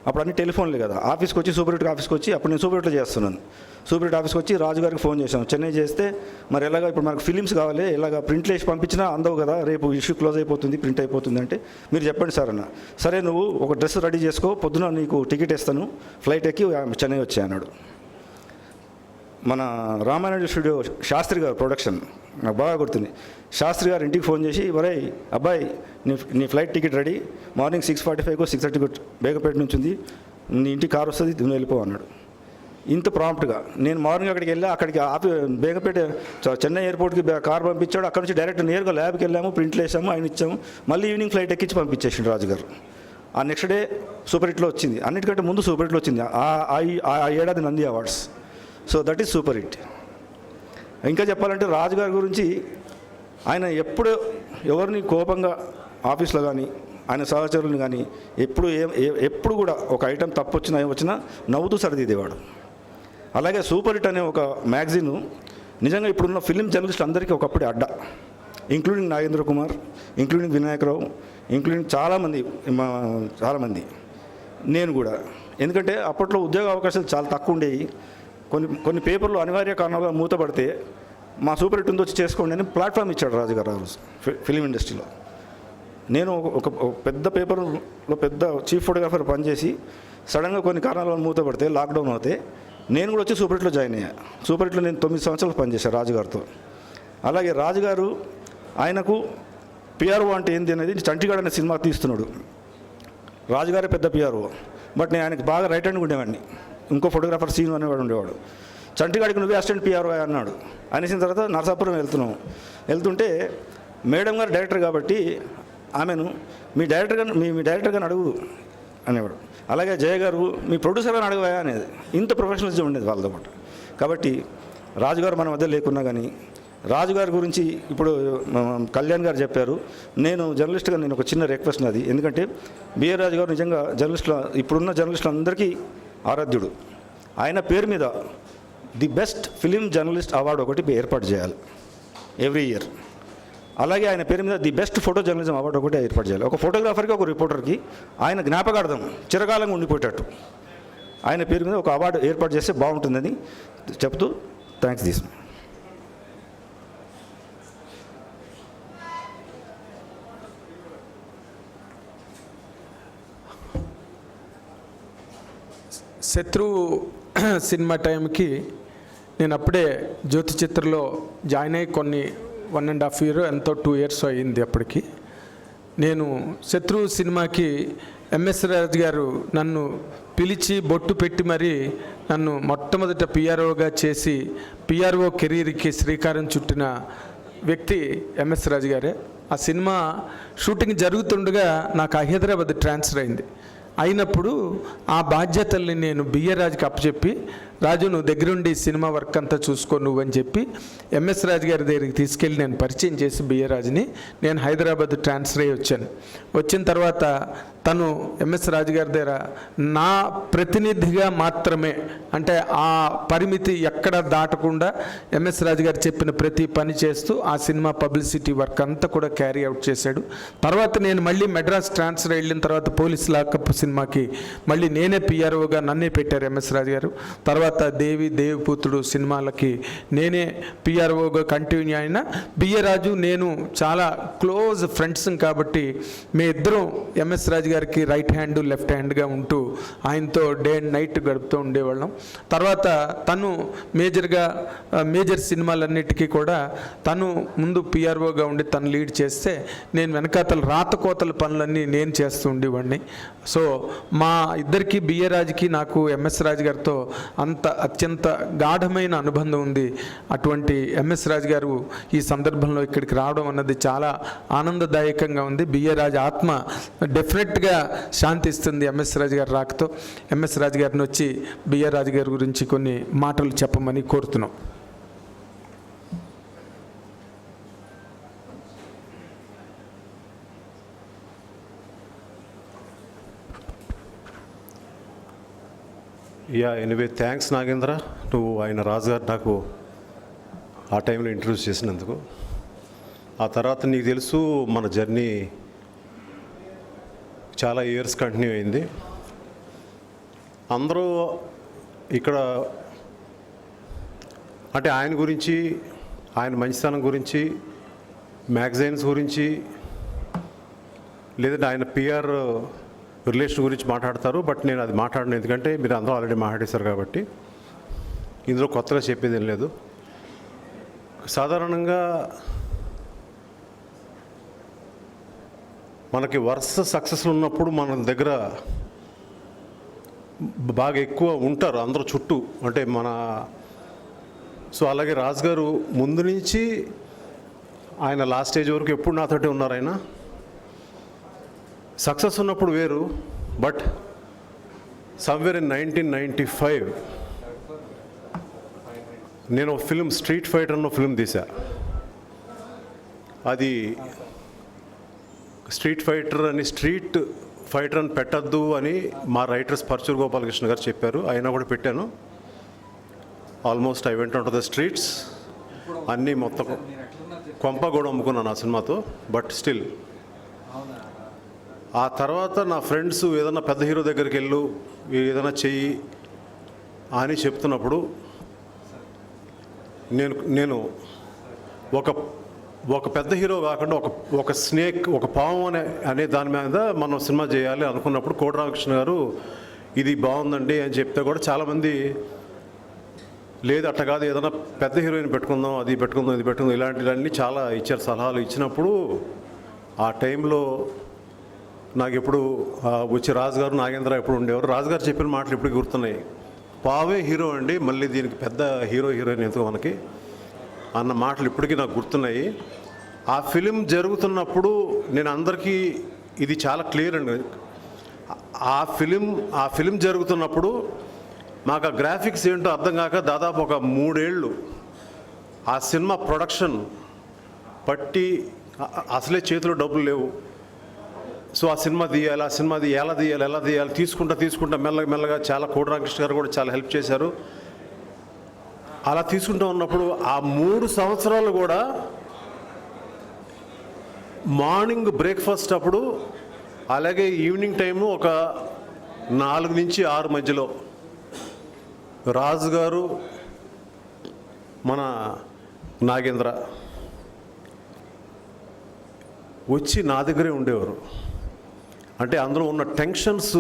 అప్పుడు అన్ని టెలిఫోన్లే కదా. ఆఫీస్కి వచ్చి సూపరింటెండెంట్ ఆఫీస్కి వచ్చి, అప్పుడు నేను సూపరింటెండెంట్లో చేస్తున్నాను, సూపరింటెండెంట్ ఆఫీస్కి వచ్చి రాజుగారికి ఫోన్ చేశాను, చెన్నై చేస్తే మరి ఎలాగా ఇప్పుడు మనకు ఫిలిమ్స్ కావాలి, ఎలాగా ప్రింట్లు వేసి పంపించినా అందవు కదా, రేపు ఇష్యూ క్లోజ్ అయిపోతుంది, ప్రింట్ అయిపోతుంది అంటే మీరు చెప్పండి సార్ అన్న. సరే నువ్వు ఒక డ్రెస్ రెడీ చేసుకో, పొద్దున నీకు టికెట్ ఇస్తాను, ఫ్లైట్ ఎక్కి చెన్నై వచ్చాయి అన్నాడు. మన రామానాయుడు స్టూడియో శాస్త్రి గారు ప్రొడక్షన్ నాకు బాగా గుర్తుంది. శాస్త్రి గారు ఇంటికి ఫోన్ చేసి, ఒరేయ్ అబ్బాయి నీ ఫ్లైట్ టికెట్ రెడీ, మార్నింగ్ 6:45 6:30 బేగపేట నుంచి ఉంది, నీ ఇంటికి కారు వస్తుంది, నువ్వు వెళ్ళిపో అన్నాడు. ఇంత ప్రాంప్ట్గా నేను మార్నింగ్ అక్కడికి వెళ్ళా, అక్కడికి బేగపేట చెన్నై ఎయిర్పోర్ట్కి కారు పంపించాడు, అక్కడ నుంచి డైరెక్ట్ నేరుగా ల్యాబ్కి వెళ్ళాము, ప్రింట్లు వేసాము, ఆయన ఇచ్చాము, మళ్ళీ ఈవినింగ్ ఫ్లైట్ ఎక్కించి పంపించేసిండు రాజుగారు. ఆ నెక్స్ట్ డే సూపర్ హిట్లో వచ్చింది, అన్నిటికంటే ముందు సూపర్ హిట్లో వచ్చింది ఆ ఏడాది Nandi awards. So that is super hit. ఇంకా చెప్పాలంటే రాజుగారి గురించి, ఆయన ఎప్పుడు ఎవరిని కోపంగా ఆఫీస్లో కానీ ఆయన సహచరులను కానీ ఎప్పుడు కూడా ఒక ఐటెం తప్పు వచ్చినా నవ్వుతూ సరిదిద్దేవాడు. అలాగే సూపర్ హిట్ అనే ఒక మ్యాగజైన్ నిజంగా ఇప్పుడున్న ఫిలిం జర్నలిస్టులు అందరికీ ఒకప్పుడే అడ్డా, including Nagendra Kumar, including Vinayakarao, including చాలామంది, నేను కూడా. ఎందుకంటే అప్పట్లో ఉద్యోగ అవకాశాలు చాలా తక్కువ ఉండేవి. కొన్ని పేపర్లు అనివార్య కారణాలుగా మూతపడితే మా సూపర్ హిట్ వచ్చి చేసుకోండి అని ప్లాట్ఫామ్ ఇచ్చాడు రాజుగారు ఆ రోజు ఫిలిం ఇండస్ట్రీలో. నేను ఒక పెద్ద పేపర్లో పెద్ద చీఫ్ ఫోటోగ్రాఫర్ పనిచేసి సడన్గా కొన్ని కారణాల వల్ల మూతపడితే, లాక్డౌన్ అవుతే నేను కూడా వచ్చి సూపర్ హిట్లో జాయిన్ అయ్యా. సూపర్ హిట్లో నేను 9 సంవత్సరాలు పనిచేశాను రాజుగారితో. అలాగే రాజుగారు ఆయనకు పిఆర్ఓ అంటే ఏంది అనేది చంటిగాడు అనే సినిమా తీస్తున్నాడు, రాజుగారే పెద్ద పిఆర్ఓ, బట్ నేను ఆయనకి బాగా రైట్ హ్యాండ్ ఉండేవాడిని. ఇంకో ఫోటోగ్రాఫర్ సీన్ అనేవాడు ఉండేవాడు. చంటిగాడికి నువ్వే అసిస్టెంట్ పిఆర్ఓ అన్నాడు. అనేసిన తర్వాత నరసాపురం వెళ్తుంటే మేడం గారు డైరెక్టర్ కాబట్టి ఆమెను మీ డైరెక్టర్ గారిని అడుగు అనేవాడు. అలాగే జయ గారు మీ ప్రొడ్యూసర్ గారిని అడగవా అనేది. ఇంత ప్రొఫెషనలిజం ఉండేది వాళ్ళతో పాటు. కాబట్టి రాజుగారు మన మధ్య లేకున్నా కానీ రాజుగారి గురించి ఇప్పుడు కళ్యాణ్ గారు చెప్పారు. నేను జర్నలిస్ట్గా నేను ఒక చిన్న రిక్వెస్ట్ నాది. ఎందుకంటే బిఆర్ రాజు గారు నిజంగా ఇప్పుడున్న జర్నలిస్టులు అందరికీ ఆరాధ్యుడు. ఆయన పేరు మీద the best film journalist award ఒకటి ఏర్పాటు చేయాలి ఎవ్రీ ఇయర్. అలాగే ఆయన పేరు మీద the best photo journalism award ఒకటి ఏర్పాటు చేయాలి. ఒక ఫోటోగ్రాఫర్కి, ఒక రిపోర్టర్కి ఆయన జ్ఞాపకార్థం చిరకాలంగా ఉండిపోయేటట్టు ఆయన పేరు మీద ఒక అవార్డు ఏర్పాటు చేస్తే బాగుంటుందని చెప్తూ థ్యాంక్స్ దిస్. శత్రువు సినిమా టైంకి నేను అప్పుడే జ్యోతి చిత్రలో జాయిన్ అయ్యి 1.5 year ఎంతో 2 years అయ్యింది. అప్పటికి నేను శత్రువు సినిమాకి ఎంఎస్ రాజు గారు నన్ను పిలిచి బొట్టు పెట్టి మరీ నన్ను మొట్టమొదట పిఆర్ఓగా చేసి పిఆర్ఓ కెరీర్కి శ్రీకారం చుట్టిన వ్యక్తి ఎంఎస్ రాజు గారే. ఆ సినిమా షూటింగ్ జరుగుతుండగా నాకు హైదరాబాద్ ట్రాన్స్ఫర్ అయినప్పుడు ఆ బాధ్యతల్ని నేను బిఆర్ రాజుకి అప్పచెప్పి, రాజు నువ్వు దగ్గరుండి సినిమా వర్క్ అంతా చూసుకో నువ్వు అని చెప్పి ఎంఎస్ రాజు గారి దగ్గరికి తీసుకెళ్ళి నేను పరిచయం చేసి బిఆర్ రాజుని నేను హైదరాబాద్ ట్రాన్స్ఫర్ అయ్యి వచ్చాను. వచ్చిన తర్వాత తను ఎంఎస్ రాజు గారి దగ్గర నా ప్రతినిధిగా మాత్రమే, అంటే ఆ పరిమితి ఎక్కడ దాటకుండా ఎంఎస్ రాజు గారు చెప్పిన ప్రతి పని చేస్తూ ఆ సినిమా పబ్లిసిటీ వర్క్ అంతా కూడా క్యారీ అవుట్ చేశాడు. తర్వాత నేను మళ్ళీ మెడ్రాస్ ట్రాన్స్ఫర్ వెళ్ళిన తర్వాత పోలీస్ లాకప్ సినిమాకి మళ్ళీ నేనే పిఆర్ఓగా నన్నే పెట్టారు ఎంఎస్ రాజు గారు. తర్వాత దేవిపుత్రుడు సినిమాలకి నేనే పిఆర్ఓగా కంటిన్యూ అయినా. బిఏ రాజు నేను చాలా క్లోజ్ ఫ్రెండ్స్ కాబట్టి మీ ఇద్దరం ఎంఎస్ రాజు గారికి రైట్ హ్యాండ్ లెఫ్ట్ హ్యాండ్గా ఉంటూ ఆయనతో డే అండ్ నైట్ గడుపుతూ ఉండేవాళ్ళం. తర్వాత తను మేజర్ సినిమాలన్నిటికీ కూడా తను ముందు పిఆర్ఓగా ఉండి తను లీడ్ చేస్తే నేను వెనకాతల రాతకోతల పనులన్నీ నేను చేస్తూ ఉండేవాడిని. సో మా ఇద్దరికి బిఏ రాజుకి నాకు ఎంఎస్ రాజు గారితో అత్యంత గాఢమైన అనుబంధం ఉంది. అటువంటి ఎంఎస్ రాజు గారు ఈ సందర్భంలో ఇక్కడికి రావడం అన్నది చాలా ఆనందదాయకంగా ఉంది. బిఏ రాజు ఆత్మ డెఫినెట్గా శాంతిస్తుంది ఎంఎస్ రాజు గారు రాకతో. ఎంఎస్ రాజు గారిని వచ్చి బిఏ రాజు గారి గురించి కొన్ని మాటలు చెప్పమని కోరుతున్నాం. Anyway thanks Nagendra. నువ్వు ఆయన రాజుగారు నాకు ఆ టైంలో ఇంట్రడ్యూస్ చేసినందుకు. ఆ తర్వాత నీకు తెలుసు మన జర్నీ చాలా ఇయర్స్ కంటిన్యూ అయింది. అందరూ ఇక్కడ అంటే ఆయన గురించి, ఆయన మంచితనం గురించి, మ్యాగజైన్స్ గురించి, లేదంటే ఆయన పిఆర్ రిలేషన్ గురించి మాట్లాడతారు. బట్ నేను అది మాట్లాడను, ఎందుకంటే మీరు అందరూ ఆల్రెడీ మాట్లాడేశారు కాబట్టి ఇందులో కొత్తగా చెప్పేది ఏం లేదు. సాధారణంగా మనకి వరుస సక్సెస్లు ఉన్నప్పుడు మన దగ్గర బాగా ఎక్కువ ఉంటారు అందరూ చుట్టూ, అంటే మన. సో అలాగే రాజు గారు ముందు నుంచి ఆయన లాస్ట్ స్టేజ్ వరకు ఎప్పుడు నాతోటే ఉన్నారు. ఆయన సక్సెస్ ఉన్నప్పుడు వేరు, బట్ సమ్వేర్ ఇన్ 1995 నేను ఒక ఫిల్మ్ స్ట్రీట్ ఫైటర్ అన్న ఫిల్మ్ తీసా. అది స్ట్రీట్ ఫైటర్ అని పెట్టద్దు అని మా రైటర్స్ పర్చూర్ గోపాలకృష్ణ గారు చెప్పారు. అయినా కూడా పెట్టాను. Almost I went on to the streets, అన్నీ మొత్తం కొంప కూడా అమ్ముకున్నాను ఆ సినిమాతో. బట్ స్టిల్ ఆ తర్వాత నా ఫ్రెండ్స్ ఏదైనా పెద్ద హీరో దగ్గరికి వెళ్ళు, ఏదైనా చెయ్యి అని చెప్తున్నప్పుడు నేను ఒక పెద్ద హీరో కాకుండా ఒక స్నేక్, ఒక పాము అనే దాని మీద మనం సినిమా చేయాలి అనుకున్నప్పుడు కోటి రామకృష్ణ గారు ఇది బాగుందండి అని చెప్తే కూడా చాలామంది లేదు అట్లా కాదు, ఏదైనా పెద్ద హీరోయిన్ పెట్టుకుందాం, అది పెట్టుకుందాం, ఇది పెట్టుకుందాం, ఇలాంటివన్నీ చాలా ఇచ్చారు సలహాలు. ఇచ్చినప్పుడు ఆ టైంలో నాకు ఎప్పుడు వచ్చి రాజుగారు, నాగేంద్ర ఎప్పుడు ఉండేవారు. రాజుగారు చెప్పిన మాటలు ఇప్పటికి గుర్తున్నాయి. పావే హీరో అండి, మళ్ళీ దీనికి పెద్ద హీరోయిన్ ఎందుకు మనకి అన్న మాటలు ఇప్పటికీ నాకు గుర్తున్నాయి. ఆ ఫిలిం జరుగుతున్నప్పుడు నేను అందరికీ ఇది చాలా క్లియర్ అండి. ఆ ఫిలిం జరుగుతున్నప్పుడు మాకు ఆ గ్రాఫిక్స్ ఏంటో అర్థం కాక దాదాపు ఒక 3 ఏళ్ళు ఆ సినిమా ప్రొడక్షన్ పట్టి, అసలే చేతిలో డబ్బులు లేవు. సో ఆ సినిమా తీయాలి, ఎలా తీయాలి తీసుకుంటా మెల్లగా చాలా కోటి రామకృష్ణ గారు కూడా చాలా హెల్ప్ చేశారు. అలా తీసుకుంటూ ఉన్నప్పుడు ఆ 3 సంవత్సరాలు కూడా మార్నింగ్ బ్రేక్ఫాస్ట్ అప్పుడు, అలాగే ఈవినింగ్ టైము ఒక 4 నుంచి 6 మధ్యలో రాజు గారు, మన నాగేంద్ర వచ్చి నా దగ్గరే ఉండేవారు. అంటే అందులో ఉన్న టెన్షన్స్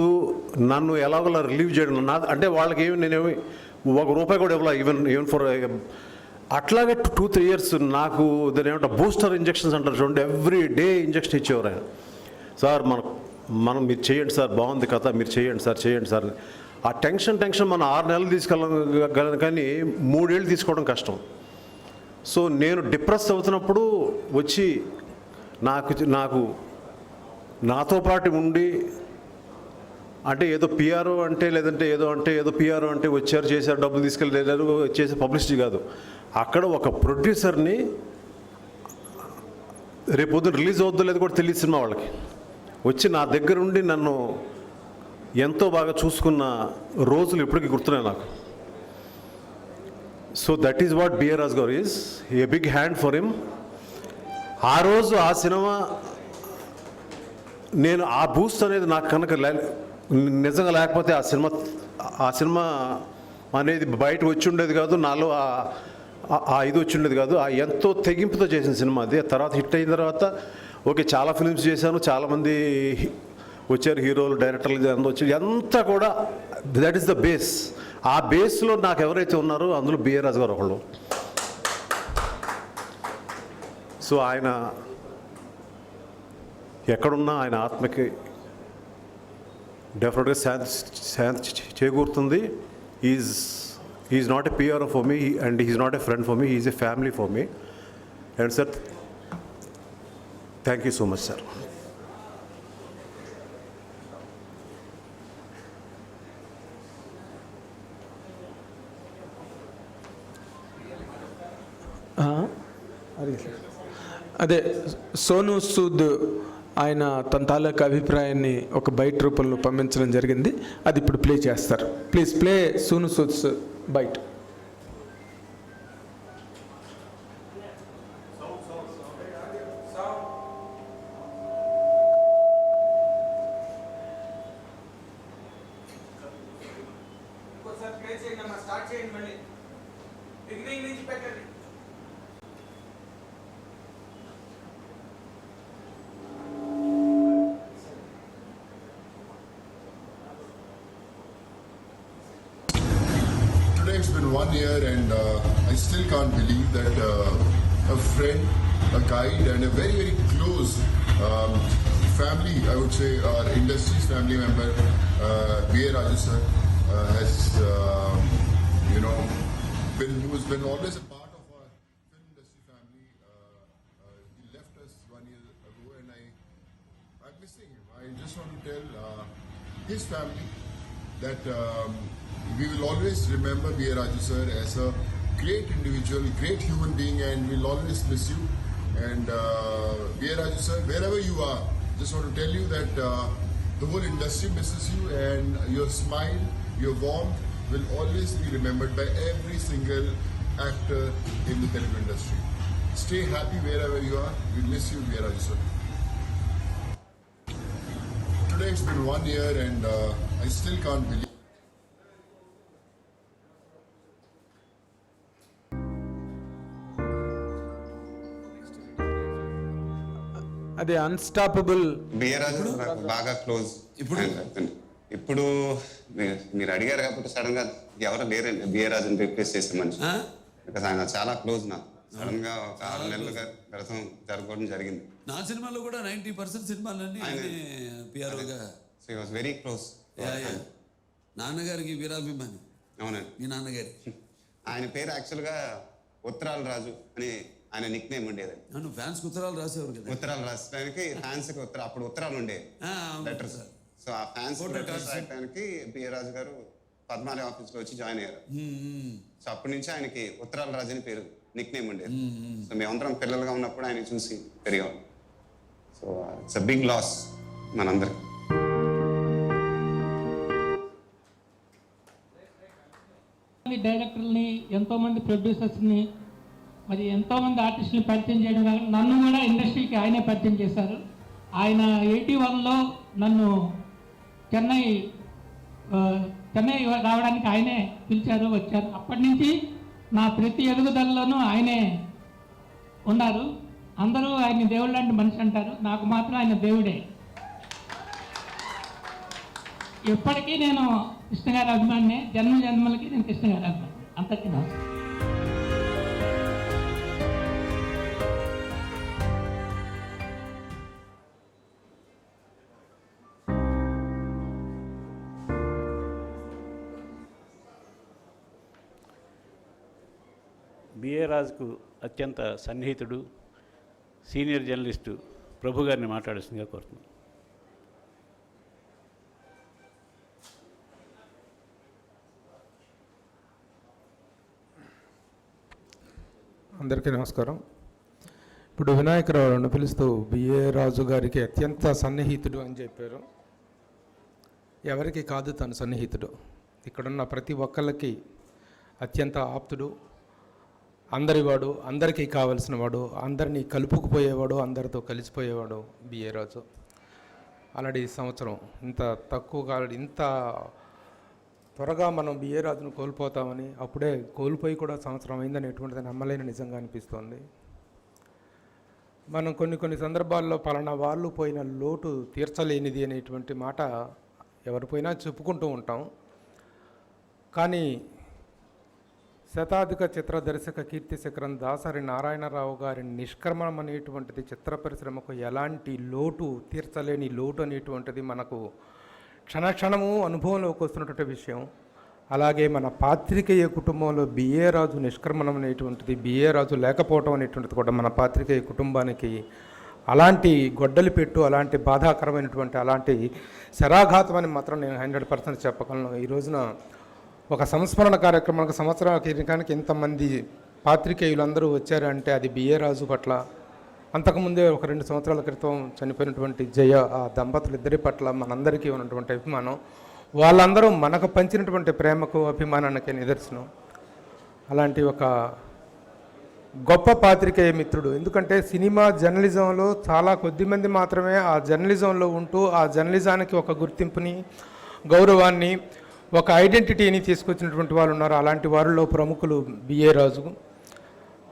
నన్ను ఎలాగోలా రిలీవ్ చేయడం, అంటే వాళ్ళకి నేనేమి ₹1 కూడా ఇవ్వాలి, ఈవెన్ ఫర్ అట్లాగే 2-3 ఇయర్స్ నాకు దాని ఏమంటే బూస్టర్ ఇంజెక్షన్స్ అంటారు చూడండి, ఎవ్రీ డే ఇంజెక్షన్ ఇచ్చేవారు ఆయన. సార్ మనం మీరు చేయండి సార్, బాగుంది కథ, మీరు చేయండి సార్. ఆ టెన్షన్ మనం 6 నెలలు తీసుకెళ్ళగలను, కానీ 3 ఏళ్ళు తీసుకోవడం కష్టం. సో నేను డిప్రెస్ అవుతున్నప్పుడు వచ్చి నాకు నాతో పాటు ఉండి, అంటే ఏదో పిఆర్ఓ అంటే, లేదంటే ఏదో పిఆర్ఓ అంటే వచ్చారు, చేశారు, డబ్బులు తీసుకెళ్ళారు, చేసే పబ్లిసిటీ కాదు. అక్కడ ఒక ప్రొడ్యూసర్ని రేపు పొద్దున రిలీజ్ అవుద్దో లేదో కూడా తెలియదు సినిమా వాళ్ళకి, వచ్చి నా దగ్గర ఉండి నన్ను ఎంతో బాగా చూసుకున్న రోజులు ఇప్పటికీ గుర్తున్నాయి నాకు. So that is what BR Raju garu is, a big hand for him. ఆ రోజు ఆ సినిమా నేను ఆ బూస్ట్ అనేది నాకు కనుక నిజంగా లేకపోతే ఆ సినిమా అనేది బయట వచ్చి ఉండేది కాదు, నాలో ఆ ఇది వచ్చి ఉండేది కాదు. ఆ ఎంతో తెగింపుతో చేసిన సినిమా అది. తర్వాత హిట్ అయిన తర్వాత ఓకే చాలా ఫిల్మ్స్ చేశాను, చాలామంది వచ్చారు, హీరోలు, డైరెక్టర్లు అందరూ వచ్చి, అంతా కూడా దట్ ఈస్ ద బేస్. ఆ బేస్లో నాకు ఎవరైతే ఉన్నారో అందులో బిఆర్ రాజు గారు ఒకళ్ళు. సో ఆయన ఎక్కడున్నా ఆయన ఆత్మకి డెఫినెట్గా శాంతి చేకూరుతుంది. Is not a PR for me and is not a friend for me, is a family for me. And sir thank you so much sir. అదే సోను సూద్ ఆయన తన తాలూకా అభిప్రాయాన్ని ఒక బైట్ రూపంలో పంపించడం జరిగింది. అది ఇప్పుడు ప్లే చేస్తారు. Please play Sonu Sood's bite. still can't believe that a friend, a guide, and a very, very close family, I would say, our industry's family member, B.A. Raju sir, has, who's been always a part of our film industry family. He left us 1 year ago, and I'm missing him. I just want to tell his family that we will always remember B.A. Raju sir as a great individual, great human being, and we'll always miss you. And B.A. Raju sir, wherever you are, just want to tell you that the whole industry misses you, and your smile, your warmth will always be remembered by every single actor in the Telugu industry. Stay happy wherever you are. We miss you, B.A. Raju sir. Today it's been 1 year, and I still can't believe. అది unstoppable. BR రాజు నాకు బాగా close. ఇప్పుడు మీరు అడిగారు కాబట్టి sudden గా ఎవరు లేరండి బిఆర్ రాజుని రిప్లేస్ చేసే మనిషి. బికాస్ ఆయన చాలా క్లోజ్ నాకు. సడన్ గా ఒక 6 నెలల క్రితం జరగడం జరిగింది. నా సినిమాలో కూడా 90% సినిమాలన్నీ పిఆర్ఓగా. So he was very close. నాన్నగారికి వీరాభిమాని. అవునండి, మీ నాన్నగారి. ఆయన పేరు యాక్చువల్గా ఉత్తరాల రాజు అని ఆయన నిక్ నేమ్ ఉండేదండి. నన్ను ఫ్యాన్స్ ఉత్తరాలు రాసేవారు కదా. ఉత్తరాలు రాసడానికి ఫ్యాన్స్కి అప్పుడు ఉత్తరాలు ఉండేవి, లెటర్స్. సో ఆ ఫ్యాన్స్ లెటర్స్ రాయడానికి బిఆర్ రాజు గారు పద్మాలయ ఆఫీస్లో వచ్చి జాయిన్ అయ్యారు. సో అప్పటి నుంచి ఆయనకి ఉత్తరాల రాజు అని పేరు నిక్ నేమ్ ఉండేది. సో మేమందరం పిల్లలుగా ఉన్నప్పుడు ఆయన చూసి పెరిగాం. So it's a big loss మనందరికి. డైరెక్టర్ని, ఎంతోమంది ప్రొడ్యూసర్స్ని, మరి ఎంతోమంది ఆర్టిస్టులు పరిచయం చేయడం కాదు, నన్ను కూడా ఇండస్ట్రీకి ఆయనే పరిచయం చేశారు. ఆయన 81లో నన్ను చెన్నై రావడానికి ఆయనే పిలిచారు, వచ్చారు. అప్పటి నుంచి నా ప్రతి ఎదుగుదలలోనూ ఆయనే ఉన్నారు. అందరూ ఆయన దేవుడు లాంటి మనిషి అంటారు, నాకు మాత్రం ఆయన దేవుడే. ఎప్పటికీ నేను కృష్ణ గారి అభిమానినే, జన్మలకి నేను కృష్ణ గారి అభిమాని. అంతకీ నమస్కారం. బిఏ రాజుకు అత్యంత సన్నిహితుడు సీనియర్ జర్నలిస్టు ప్రభు గారిని మాట్లాడాల్సిందిగా కోరుతున్నాను. అందరికీ నమస్కారం. ఇప్పుడు వినాయకరావును పిలుస్తూ బిఏ రాజు గారికి అత్యంత సన్నిహితుడు అని చెప్పారు. ఎవరికి కాదు తను సన్నిహితుడు. ఇక్కడున్న ప్రతి ఒక్కళ్ళకి అత్యంత ఆప్తుడు, అందరివాడు, అందరికీ కావలసిన వాడు, అందరినీ కలుపుకుపోయేవాడు, అందరితో కలిసిపోయేవాడు బిఏ రాజు. అలాంటి సంవత్సరం ఇంత తక్కువ కాలం, ఇంత త్వరగా మనం బిఏ రాజును కోల్పోతామని, అప్పుడే కోల్పోయి కూడా సంవత్సరం అయిందనేటువంటిది నమ్మలేని నిజంగా అనిపిస్తోంది. మనం కొన్ని సందర్భాల్లో పలానా వాళ్ళు పోయిన లోటు తీర్చలేనిది అనేటువంటి మాట ఎవరు పోయినా చెప్పుకుంటూ ఉంటాం. కానీ శతాధిక చిత్ర దర్శక కీర్తి శిఖరం దాసరి నారాయణరావు గారి నిష్క్రమణం అనేటువంటిది చిత్ర పరిశ్రమకు ఎలాంటి లోటు, తీర్చలేని లోటు అనేటువంటిది మనకు క్షణక్షణము అనుభవంలోకి వస్తున్నటువంటి విషయం. అలాగే మన పాత్రికేయ కుటుంబంలో బిఏ రాజు నిష్క్రమణం అనేటువంటిది, బిఏ రాజు లేకపోవడం అనేటువంటిది కూడా మన పాత్రికేయ కుటుంబానికి అలాంటి గొడ్డలి పెట్టు, అలాంటి బాధాకరమైనటువంటి, అలాంటి శరాఘాతం అని మాత్రం నేను 100% చెప్పగలను. ఈ రోజున ఒక సంస్మరణ కార్యక్రమానికి సంవత్సరానికి ఇంతమంది పాత్రికేయులు అందరూ వచ్చారంటే అది బిఏ రాజు పట్ల, అంతకుముందే ఒక 2 సంవత్సరాల క్రితం చనిపోయినటువంటి జయ, ఆ దంపతులిద్దరి పట్ల మనందరికీ ఉన్నటువంటి అభిమానం, వాళ్ళందరూ మనకు పంచినటువంటి ప్రేమకు, అభిమానానికి నిదర్శనం. అలాంటి ఒక గొప్ప పాత్రికేయ మిత్రుడు. ఎందుకంటే సినిమా జర్నలిజంలో చాలా కొద్దిమంది మాత్రమే ఆ జర్నలిజంలో ఉంటూ ఆ జర్నలిజానికి ఒక గుర్తింపుని, గౌరవాన్ని, ఒక ఐడెంటిటీని తీసుకొచ్చినటువంటి వాళ్ళు ఉన్నారు. అలాంటి వారిలో ప్రముఖులు బిఏ రాజు.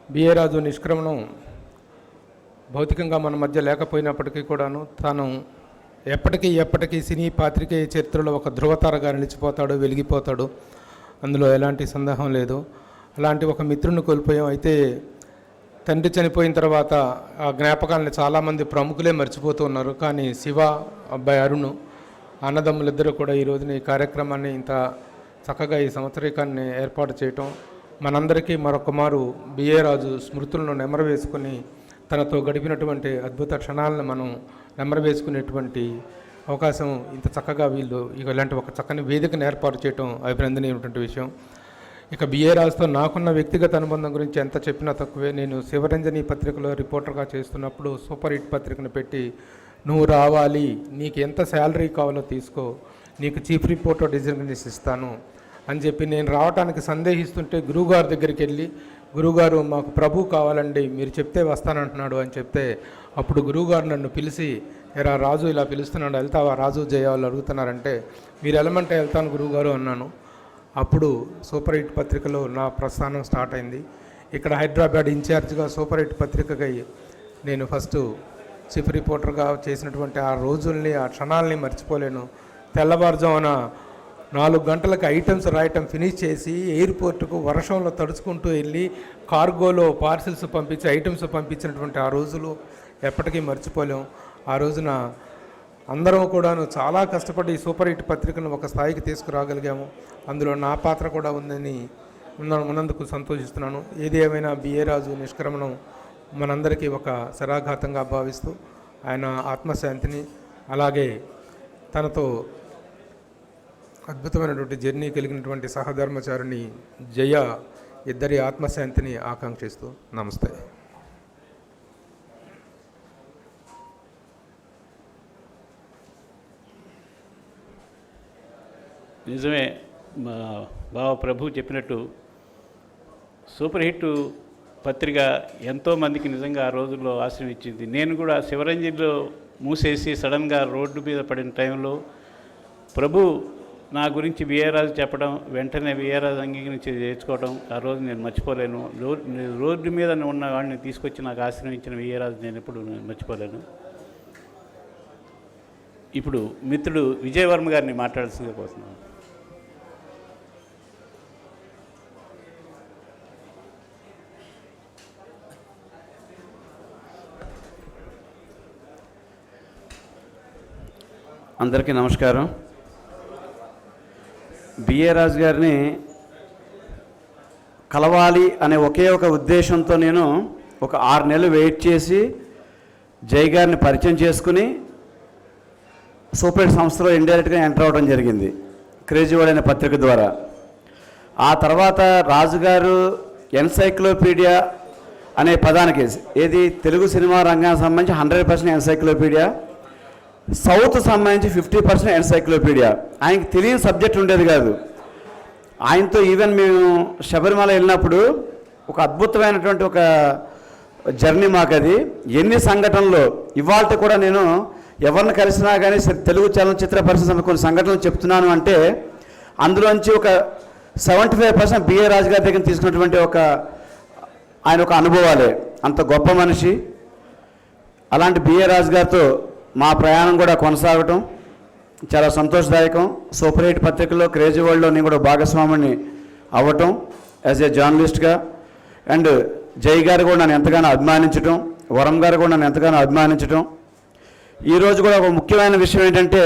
బిఏ రాజు నిష్క్రమణం భౌతికంగా మన మధ్య లేకపోయినప్పటికీ కూడాను తాను ఎప్పటికీ సినీ పాత్రికేయ చరిత్రలో ఒక ధృవతారగా నిలిచిపోతాడు, వెలిగిపోతాడు. అందులో ఎలాంటి సందేహం లేదు. అలాంటి ఒక మిత్రుని కోల్పోయాం. అయితే తండ్రి చనిపోయిన తర్వాత ఆ జ్ఞాపకాలని చాలామంది ప్రముఖులే మర్చిపోతూ ఉన్నారు. కానీ శివ, అబ్బాయి అరుణ్, అన్నదమ్ములిద్దరూ కూడా ఈ రోజున ఈ కార్యక్రమాన్ని ఇంత చక్కగా ఈ సంవత్సరీకాన్ని ఏర్పాటు చేయటం మనందరికీ మరొకమారు బిఏ రాజు స్మృతులను నెమరవేసుకుని తనతో గడిపినటువంటి అద్భుత క్షణాలను మనం నెమరవేసుకునేటువంటి అవకాశం ఇంత చక్కగా వీళ్ళు ఇలాంటి ఒక చక్కని వేదికను ఏర్పాటు చేయటం అభినందనీయమైనటువంటి విషయం. ఇక బిఏ రాజుతో నాకున్న వ్యక్తిగత అనుబంధం గురించి ఎంత చెప్పినా తక్కువే. నేను శివరంజని పత్రికలో రిపోర్టర్గా చేస్తున్నప్పుడు సూపర్ హిట్ పత్రికను పెట్టి, నువ్వు రావాలి, నీకు ఎంత శాలరీ కావాలో తీసుకో, నీకు చీఫ్ రిపోర్టర్ డిజిగ్నేషన్ ఇస్తాను అని చెప్పి నేను రావడానికి సందేహిస్తుంటే గురువుగారి దగ్గరికి వెళ్ళి, గురువుగారు మాకు ప్రభు కావాలండి, మీరు చెప్తే వస్తానంటున్నాడు అని చెప్తే అప్పుడు గురువుగారు నన్ను పిలిచి, ఎరా రాజు ఇలా పిలుస్తున్నాడు, వెళ్తావా రాజు జయ వాళ్ళు అడుగుతున్నారంటే, మీరు వెళ్ళమంటే వెళ్తాను గురువుగారు అన్నాను. అప్పుడు సూపర్ హిట్ పత్రికలో నా ప్రస్థానం స్టార్ట్ అయింది. ఇక్కడ హైదరాబాద్ ఇన్ఛార్జ్గా సూపర్ హిట్ పత్రికగా నేను ఫస్ట్ చీఫ్ రిపోర్టర్గా చేసినటువంటి ఆ రోజుల్ని, ఆ క్షణాలని మర్చిపోలేను. తెల్లవారుజామున 4 గంటలకు ఐటమ్స్ రాయటం ఫినిష్ చేసి ఎయిర్పోర్టుకు వర్షంలో తడుచుకుంటూ వెళ్ళి కార్గోలో పార్సిల్స్ పంపించి ఐటమ్స్ పంపించినటువంటి ఆ రోజులు ఎప్పటికీ మర్చిపోలేం. ఆ రోజున అందరం కూడాను చాలా కష్టపడి ఈ సూపర్ హిట్ పత్రికను ఒక స్థాయికి తీసుకురాగలిగాము. అందులో నా పాత్ర కూడా ఉందని ఉన్నందుకు సంతోషిస్తున్నాను. ఏది ఏమైనా బిఏ రాజు నిష్క్రమణం మనందరికీ ఒక శరాఘాతంగా భావిస్తూ ఆయన ఆత్మశాంతిని, అలాగే తనతో అద్భుతమైనటువంటి జర్నీ కలిగినటువంటి సహధర్మచారిణి జయ ఇద్దరి ఆత్మశాంతిని ఆకాంక్షిస్తూ నమస్తే. నిజమే, మా బావ ప్రభు చెప్పినట్టు సూపర్ హిట్ పత్రిక ఎంతోమందికి నిజంగా ఆ రోజుల్లో ఆశ్రయం ఇచ్చింది. నేను కూడా శివరంజన్లో మూసేసి సడన్గా రోడ్డు మీద పడిన టైంలో ప్రభు నా గురించి బిఏ రాజు చెప్పడం, వెంటనే బిఏ రాజు అంగీకరించి చేర్చుకోవడం ఆ రోజు నేను మర్చిపోలేను. రోడ్డు మీద ఉన్న వాడిని తీసుకొచ్చి నాకు ఆశ్రయించిన బిఏ రాజు నేను ఎప్పుడు మర్చిపోలేను. ఇప్పుడు మిత్రుడు విజయవర్మ గారిని మాట్లాడాల్సిందిగా కోరుతున్నాను. అందరికీ నమస్కారం. బిఏ రాజు గారిని కలవాలి అనే ఒకే ఒక ఉద్దేశంతో నేను ఒక 6 నెలలు వెయిట్ చేసి జై గారిని పరిచయం చేసుకుని సూపర్ హిట్ సంస్థలో ఇండైరెక్ట్గా ఎంటర్ అవ్వడం జరిగింది క్రేజీ వరల్డ్ అనే పత్రిక ద్వారా. ఆ తర్వాత రాజుగారు ఎన్సైక్లోపీడియా అనే పదానికి, ఏది తెలుగు సినిమా రంగానికి సంబంధించి 100% ఎన్సైక్లోపీడియా, సౌత్ సంబంధించి 50% ఎన్సైక్లోపీడియా. ఆయనకి తెలియని సబ్జెక్ట్ ఉండేది కాదు. ఆయనతో ఈవెన్ మేము శబరిమల వెళ్ళినప్పుడు ఒక అద్భుతమైనటువంటి ఒక జర్నీ మాకు అది. ఎన్ని సంఘటనలు ఇవాళ కూడా నేను ఎవరిని కలిసినా కానీ తెలుగు చలనచిత్ర పరిశ్రమ కొన్ని సంఘటనలు చెప్తున్నాను అంటే అందులోంచి ఒక 75% బిఏ రాజు గారి దగ్గర తీసుకున్నటువంటి ఆయన ఒక అనుభవాలే. అంత గొప్ప మనిషి. అలాంటి బిఏ రాజు గారితో మా ప్రయాణం కూడా కొనసాగటం చాలా సంతోషదాయకం. సూపర్ హిట్ పత్రికలో క్రేజీ వరల్డ్లో నేను కూడా భాగస్వామిని అవ్వటం యాజ్ ఏ జర్నలిస్ట్గా. అండ్ జై గారు కూడా నన్ను ఎంతగానో అభిమానించటం, వరం గారు కూడా నన్ను ఎంతగానో అభిమానించటం. ఈరోజు కూడా ఒక ముఖ్యమైన విషయం ఏంటంటే,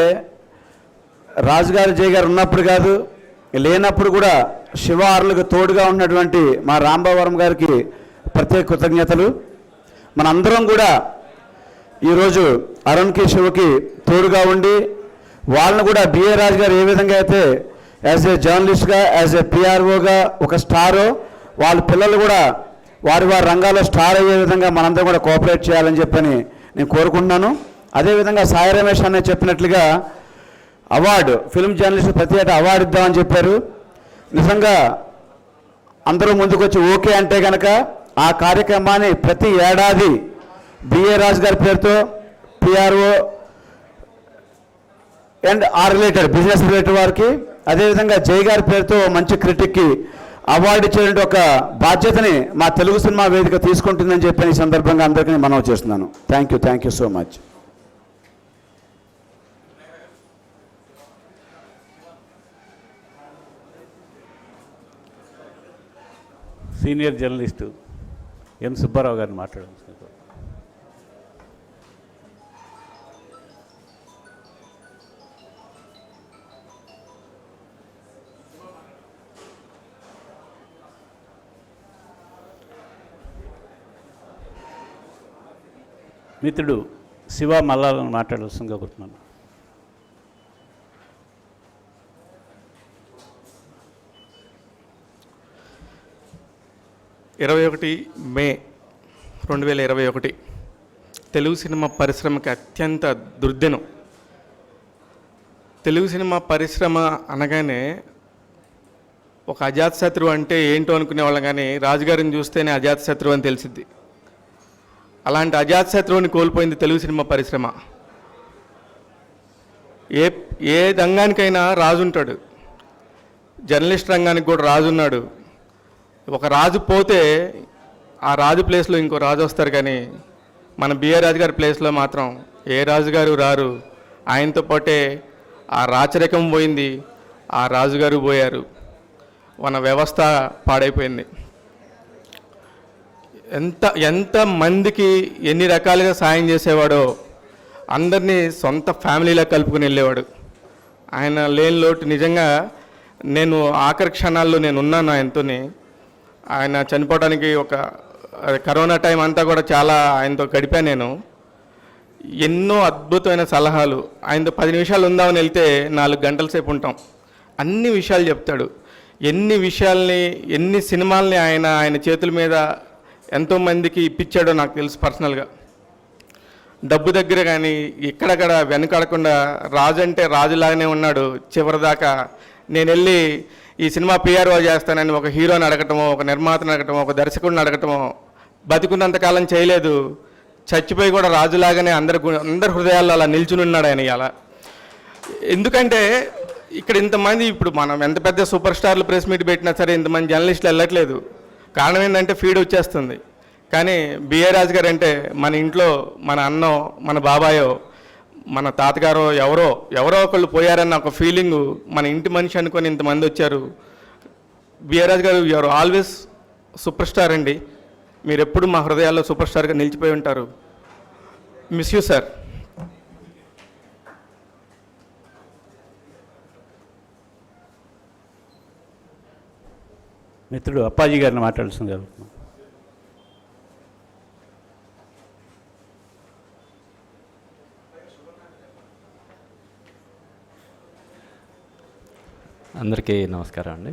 రాజుగారు జై గారు ఉన్నప్పుడు కాదు, లేనప్పుడు కూడా శివ ఆరులకు తోడుగా ఉన్నటువంటి మా రాంబావరం గారికి ప్రత్యేక కృతజ్ఞతలు. మనందరం కూడా ఈరోజు అరుణ్కి, శివకి తోడుగా ఉండి వాళ్ళని కూడా బిఏ రాజు గారు ఏ విధంగా అయితే యాజ్ ఏ జర్నలిస్ట్గా, యాజ్ ఏ పిఆర్ఓగా ఒక స్టారో, వాళ్ళ పిల్లలు కూడా వారి రంగాల్లో స్టార్ అయ్యే విధంగా మనందరం కూడా కోఆపరేట్ చేయాలని చెప్పని నేను కోరుకుంటున్నాను. అదేవిధంగా సాయి రమేష్ అనే చెప్పినట్లుగా అవార్డు, ఫిల్మ్ జర్నలిస్ట్ ప్రతి ఏటా అవార్డు ఇద్దామని చెప్పారు. నిజంగా అందరూ ముందుకొచ్చి ఓకే అంటే కనుక ఆ కార్యక్రమాన్ని ప్రతి ఏడాది బిఏ రాజు గారి పేరుతో PRO and related business related వారికి, అదేవిధంగా జై గారి పేరుతో మంచి క్రిటిక్కి అవార్డు ఇచ్చేటువంటి ఒక బాధ్యతని మా తెలుగు సినిమా వేదిక తీసుకుంటుందని చెప్పి ఈ సందర్భంగా అందరికీ మనవి చేస్తున్నాను. Thank you so much. Senior journalist N Subbarao గారిని మాట్లాడాల్సింది. మిత్రుడు శివ మల్లాలను మాట్లాడాల్సిందిగా కోరుతున్నాను. మే 2021 తెలుగు సినిమా పరిశ్రమకి అత్యంత దుర్దినం. తెలుగు సినిమా పరిశ్రమ అనగానే ఒక అజాతశత్రువు అంటే ఏంటో అనుకునేవాళ్ళం, కానీ రాజుగారిని చూస్తేనే అజాతశత్రువు అని తెలిసిద్ది. అలాంటి అజాతశత్రువుని కోల్పోయింది తెలుగు సినిమా పరిశ్రమ. ఏ రంగానికైనా రాజు ఉంటాడు, జర్నలిస్ట్ రంగానికి కూడా రాజు ఉన్నాడు. ఒక రాజు పోతే ఆ రాజు ప్లేస్లో ఇంకో రాజు వస్తారు, కానీ మన బిఆర్ రాజు గారి ప్లేస్లో మాత్రం ఏ రాజుగారు రారు. ఆయనతో పాటే ఆ రాచరికం పోయింది, ఆ రాజుగారు పోయారు, మన వ్యవస్థ పాడైపోయింది. ఎంత మందికి ఎన్ని రకాలుగా సాయం చేసేవాడో, అందరినీ సొంత ఫ్యామిలీలా కలుపుకుని వెళ్ళేవాడు. ఆయన లేని లోటు నిజంగా నేను ఆఖరి క్షణాల్లో నేను ఉన్నాను ఆయనతోని. ఆయన చనిపోవడానికి కరోనా టైం అంతా కూడా చాలా ఆయనతో గడిపాను నేను. ఎన్నో అద్భుతమైన సలహాలు. ఆయనతో 10 నిమిషాలు ఉందామని వెళ్తే 4 గంటల సేపు ఉంటాం. అన్ని విషయాలు చెప్తాడు. ఎన్ని సినిమాల్ని ఆయన చేతుల మీద ఎంతోమందికి ఇప్పించాడో నాకు తెలుసు పర్సనల్గా. డబ్బు దగ్గర కానీ ఎక్కడక్కడ వెనకాడకుండా రాజు అంటే రాజులాగానే ఉన్నాడు చివరిదాకా. నేను వెళ్ళి ఈ సినిమా పిఆర్ఓ చేస్తానని ఒక హీరోని అడగటమో, ఒక నిర్మాతను అడగటమో, ఒక దర్శకుడిని అడగటమో బతికున్నంతకాలం చేయలేదు. చచ్చిపోయి కూడా రాజులాగానే అందరి హృదయాల్లో అలా నిల్చుని ఉన్నాడు ఆయన అలా. ఎందుకంటే ఇక్కడ ఇంతమంది, ఇప్పుడు మనం ఎంత పెద్ద సూపర్ స్టార్లు ప్రెస్ మీట్ పెట్టినా సరే ఇంతమంది జర్నలిస్టులు వెళ్ళట్లేదు. కారణం ఏంటంటే ఫీడ్ వచ్చేస్తుంది. కానీ బిఆర్ రాజు గారు అంటే మన ఇంట్లో మన అన్నో, మన బాబాయో, మన తాతగారో ఎవరో ఒకళ్ళు పోయారన్న ఒక ఫీలింగు, మన ఇంటి మనిషి అనుకొని ఇంతమంది వచ్చారు. బిఆర్ రాజు గారు యూఆర్ ఆల్వేస్ సూపర్ స్టార్ అండి. మీరు ఎప్పుడు మా హృదయాల్లో సూపర్ స్టార్గా నిలిచిపోయి ఉంటారు. Miss you sir. మిత్రుడు అప్పాజీ గారిని మాట్లాడాల్సింది. అందరికీ నమస్కారం అండి.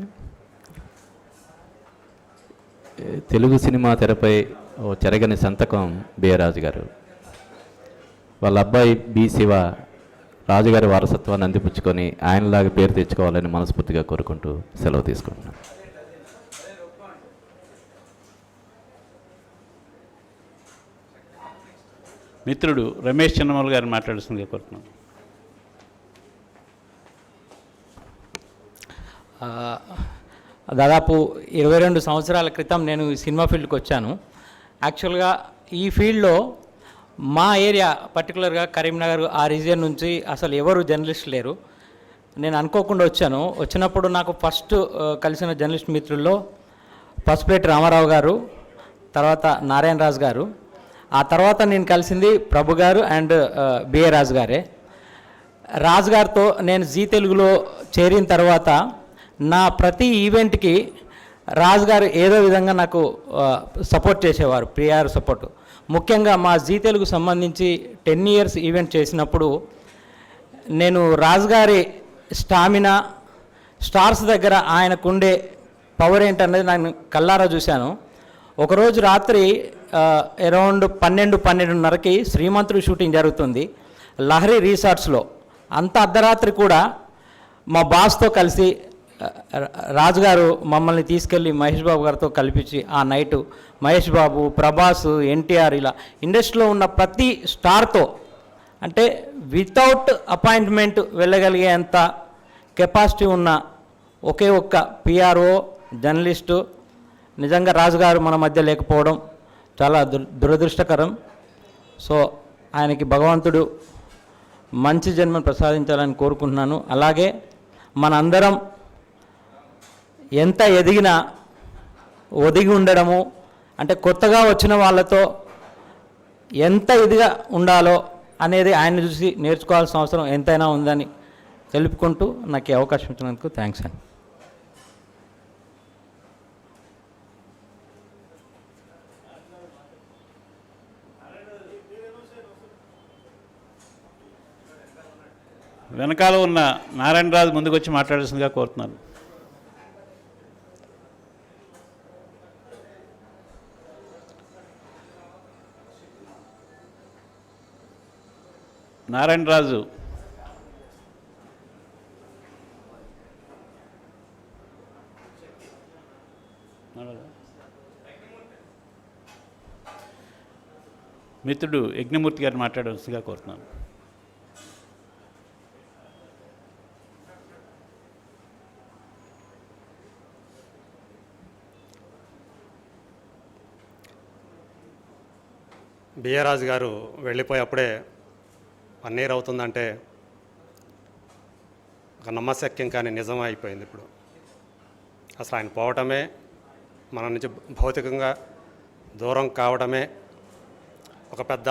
తెలుగు సినిమా తెరపై ఓ చెరగని సంతకం బిఆర్ రాజు గారు. వాళ్ళ అబ్బాయి బి శివ రాజుగారి వారసత్వాన్ని అందిపుచ్చుకొని ఆయనలాగా పేరు తెచ్చుకోవాలని మనస్ఫూర్తిగా కోరుకుంటూ సెలవు తీసుకుంటున్నాను. మిత్రుడు రమేష్ చిన్నమల్ గారిని మాట్లాడాల్సిందిగా కోరుతున్నాను. దాదాపు 22 సంవత్సరాల క్రితం నేను ఈ సినిమా ఫీల్డ్కి వచ్చాను. యాక్చువల్గా ఈ ఫీల్డ్లో మా ఏరియా పర్టికులర్గా కరీంనగర్ ఆ రీజియన్ నుంచి అసలు ఎవరు జర్నలిస్ట్ లేరు. నేను అనుకోకుండా వచ్చాను. వచ్చినప్పుడు నాకు ఫస్ట్ కలిసిన జర్నలిస్ట్ మిత్రుల్లో పసుపులేటి రామారావు గారు, తర్వాత నారాయణ రాజు గారు, ఆ తర్వాత నేను కలిసింది ప్రభు గారు అండ్ బిఏ రాజు గారే. రాజు గారితో నేను జీ తెలుగులో చేరిన తర్వాత నా ప్రతి ఈవెంట్కి రాజుగారు ఏదో విధంగా నాకు సపోర్ట్ చేసేవారు, పిఆర్ సపోర్ట్. ముఖ్యంగా మా జీ తెలుగు సంబంధించి 10 ఇయర్స్ ఈవెంట్ చేసినప్పుడు నేను రాజుగారి స్టామినా, స్టార్స్ దగ్గర ఆయనకుండే పవర్ ఏంటనేది నేను కల్లారా చూశాను. ఒకరోజు రాత్రి అరౌండ్ 12-12:30కి శ్రీమంతుడు షూటింగ్ జరుగుతుంది లహరి రిసార్ట్స్లో. అంత అర్ధరాత్రి కూడా మా బాస్తో కలిసి రాజుగారు మమ్మల్ని తీసుకెళ్ళి మహేష్ బాబు గారితో కల్పించి ఆ నైటు మహేష్ బాబు, ప్రభాస్, ఎన్టీఆర్ ఇలా ఇండస్ట్రీలో ఉన్న ప్రతి స్టార్తో, అంటే వితౌట్ అపాయింట్మెంట్ వెళ్ళగలిగేంత కెపాసిటీ ఉన్న ఒకే ఒక్క పిఆర్ఓ జర్నలిస్టు. నిజంగా రాజుగారు మన మధ్య లేకపోవడం చాలా దురదృష్టకరం. సో ఆయనకి భగవంతుడు మంచి జన్మను ప్రసాదించాలని కోరుకుంటున్నాను. అలాగే మనందరం ఎంత ఎదిగినా ఒదిగి ఉండడము, అంటే కొత్తగా వచ్చిన వాళ్ళతో ఎంత ఇదిగా ఉండాలో అనేది ఆయన చూసి నేర్చుకోవాల్సిన అవసరం ఎంతైనా ఉందని తెలుపుకుంటూ నాకు ఈ అవకాశం ఇచ్చినందుకు థ్యాంక్స్ అండి. వెనకాల ఉన్న నారాయణరాజు ముందుకు వచ్చి మాట్లాడాల్సిందిగా కోరుతున్నాను. నారాయణరాజు మిత్రుడు యజ్ఞమూర్తి గారిని మాట్లాడాల్సిందిగా కోరుతున్నాను. బిఏ రాజు గారు వెళ్ళిపోయి అప్పుడే 1 year అవుతుందంటే ఒక నమ్మశక్యం కానీ నిజం అయిపోయింది. ఇప్పుడు అసలు ఆయన పోవటమే, మన నుంచి భౌతికంగా దూరం కావడమే ఒక పెద్ద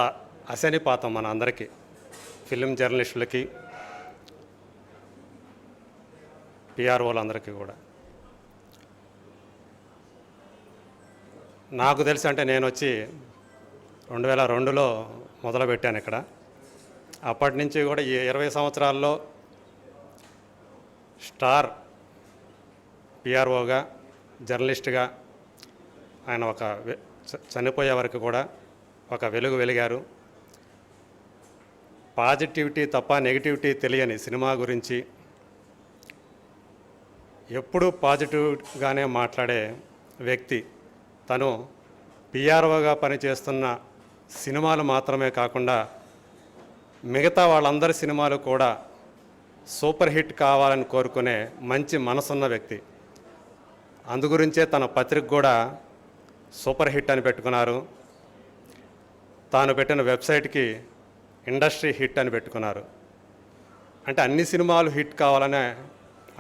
అశనిపాతం మన అందరికీ, ఫిలిం జర్నలిస్టులకి, పిఆర్ఓలందరికీ కూడా. నాకు తెలిసి అంటే నేను వచ్చి 2002లో మొదలుపెట్టాను ఇక్కడ. అప్పటి నుంచి కూడా ఈ 20 సంవత్సరాల్లో స్టార్ పిఆర్ఓగా, జర్నలిస్ట్గా ఆయన ఒక చనిపోయే వరకు కూడా ఒక వెలుగు వెలిగారు. పాజిటివిటీ తప్ప నెగిటివిటీ తెలియని సినిమా గురించి ఎప్పుడూ పాజిటివ్గానే మాట్లాడే వ్యక్తి. తను పిఆర్ఓగా పనిచేస్తున్న సినిమాలు మాత్రమే కాకుండా మిగతా వాళ్ళందరి సినిమాలు కూడా సూపర్ హిట్ కావాలని కోరుకునే మంచి మనసున్న వ్యక్తి. అందుగురించే తన పత్రిక కూడా సూపర్ హిట్ అని పెట్టుకున్నారు. తాను పెట్టిన వెబ్సైట్కి ఇండస్ట్రీ హిట్ అని పెట్టుకున్నారు. అంటే అన్ని సినిమాలు హిట్ కావాలనే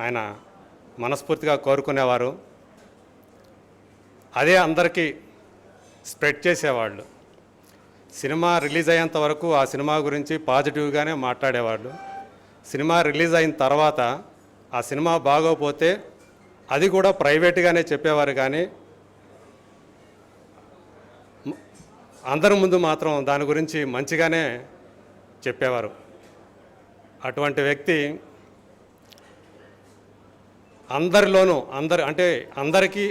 ఆయన మనస్ఫూర్తిగా కోరుకునేవారు. అదే అందరికీ స్ప్రెడ్ చేసేవాళ్ళు. సినిమా రిలీజ్ అయ్యేంత వరకు ఆ సినిమా గురించి పాజిటివ్గానే మాట్లాడేవాళ్ళు. సినిమా రిలీజ్ అయిన తర్వాత ఆ సినిమా బాగోపోతే అది కూడా ప్రైవేట్గానే చెప్పేవారు, కానీ అందరి ముందు మాత్రం దాని గురించి మంచిగానే చెప్పేవారు. అటువంటి వ్యక్తి అందరిలోనూ అందరికీ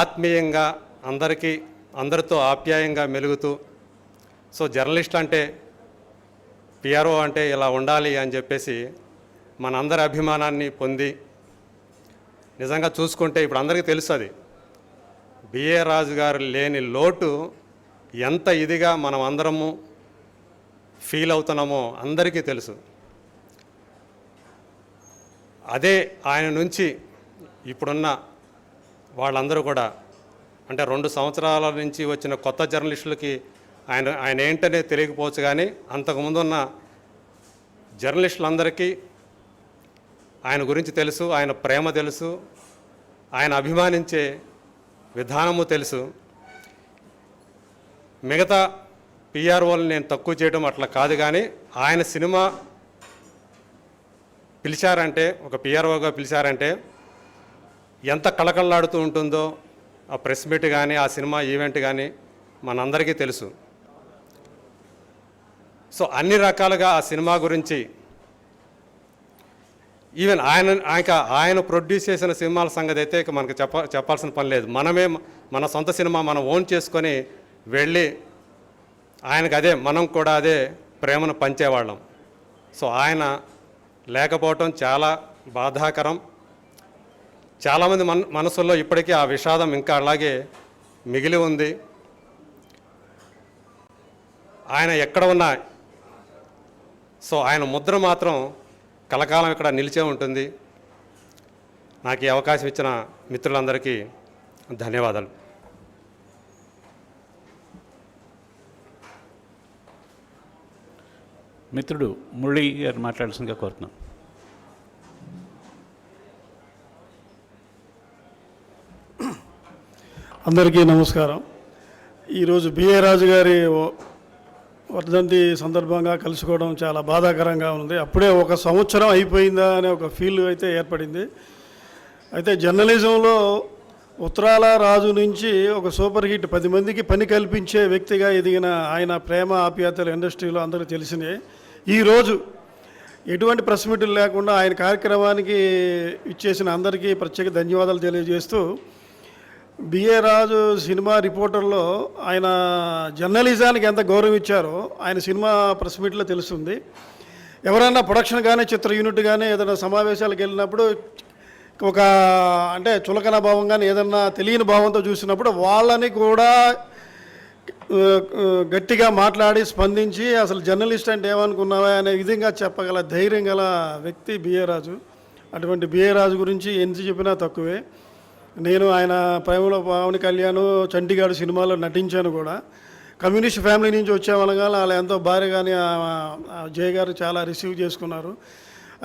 ఆత్మీయంగా, అందరితో ఆప్యాయంగా మెలుగుతూ, సో జర్నలిస్ట్ అంటే, పిఆర్ఓ అంటే ఇలా ఉండాలి అని చెప్పేసి మనందరి అభిమానాన్ని పొంది, నిజంగా చూసుకుంటే ఇప్పుడు అందరికీ తెలుసు అది బిఏ రాజు గారు లేని లోటు ఎంత ఇదిగా మనం అందరము ఫీల్ అవుతున్నామో అందరికీ తెలుసు. అదే ఆయన నుంచి ఇప్పుడున్న వాళ్ళందరూ కూడా, అంటే 2 సంవత్సరాల నుంచి వచ్చిన కొత్త జర్నలిస్టులకి ఆయన ఏంటనే తెలియకపోవచ్చు, కానీ అంతకుముందు ఉన్న జర్నలిస్టులందరికీ ఆయన గురించి తెలుసు, ఆయన ప్రేమ తెలుసు, ఆయన అభిమానించే విధానము తెలుసు. మిగతా పిఆర్ఓలు నేను తక్కువ చేయడం అట్లా కాదు, కానీ ఆయన సినిమా పిలిచారంటే, ఒక పిఆర్ఓగా పిలిచారంటే ఎంత కళకళలాడుతూ ఉంటుందో ఆ ప్రెస్ మీట్ కానీ, ఆ సినిమా ఈవెంట్ కానీ మనందరికీ తెలుసు. సో అన్ని రకాలుగా ఆ సినిమా గురించి, ఈవెన్ ఆయన ప్రొడ్యూస్ చేసిన సినిమాల సంగతి అయితే ఇక మనకు చెప్పాల్సిన పని లేదు. మనమే మన సొంత సినిమా మనం ఓన్ చేసుకొని వెళ్ళి మనం కూడా అదే ప్రేమను పంచేవాళ్ళం. సో ఆయన లేకపోవటం చాలా బాధాకరం. చాలామంది మనసుల్లో ఇప్పటికీ ఆ విషాదం ఇంకా అలాగే మిగిలి ఉంది. ఆయన ఎక్కడ ఉన్నా, సో ఆయన ముద్ర మాత్రం కలకాలం ఇక్కడ నిలిచే ఉంటుంది. నాకు ఈ అవకాశం ఇచ్చిన మిత్రులందరికీ ధన్యవాదాలు. మిత్రుడు మురళి గారు మాట్లాడాల్సిందిగా కోరుతున్నాం. అందరికీ నమస్కారం. ఈరోజు బిఏ రాజు గారి వర్ధంతి సందర్భంగా కలుసుకోవడం చాలా బాధాకరంగా ఉంది. అప్పుడే ఒక సంవత్సరం అయిపోయిందా అనే ఒక ఫీల్ అయితే ఏర్పడింది. అయితే జర్నలిజంలో ఉత్తరాల రాజు నుంచి ఒక సూపర్ హిట్ 10 మందికి పని కల్పించే వ్యక్తిగా ఎదిగిన ఆయన ప్రేమ ఆప్యాయతలు ఇండస్ట్రీలో అందరూ తెలిసినాయి. ఈరోజు ఎటువంటి ప్రెస్ మీట్లు లేకుండా ఆయన కార్యక్రమానికి ఇచ్చేసిన అందరికీ ప్రత్యేక ధన్యవాదాలు తెలియజేస్తూ, బిఏ రాజు సినిమా రిపోర్టర్లో ఆయన జర్నలిజానికి ఎంత గౌరవం ఇచ్చారో ఆయన సినిమా ప్రెస్ మీట్లో తెలుస్తుంది. ఎవరైనా ప్రొడక్షన్ కానీ చిత్ర యూనిట్ కానీ ఏదైనా సమావేశాలకు వెళ్ళినప్పుడు ఒక అంటే చులకన భావం కానీ ఏదన్నా తెలియని భావంతో చూసినప్పుడు వాళ్ళని కూడా గట్టిగా మాట్లాడి స్పందించి అసలు జర్నలిస్ట్ అంటే ఏమనుకున్నావా అనే విధంగా చెప్పగల ధైర్యం గల వ్యక్తి బిఏ రాజు. అటువంటి బిఏ రాజు గురించి ఎంత చెప్పినా తక్కువే. నేను ఆయన ప్రేమలో పవన్ కళ్యాణ్, చంటిగాడు సినిమాలో నటించాను కూడా. కమ్యూనిస్ట్ ఫ్యామిలీ నుంచి వచ్చామనగా వాళ్ళు ఎంతో భార్యగానే జయ గారు చాలా రిసీవ్ చేసుకున్నారు.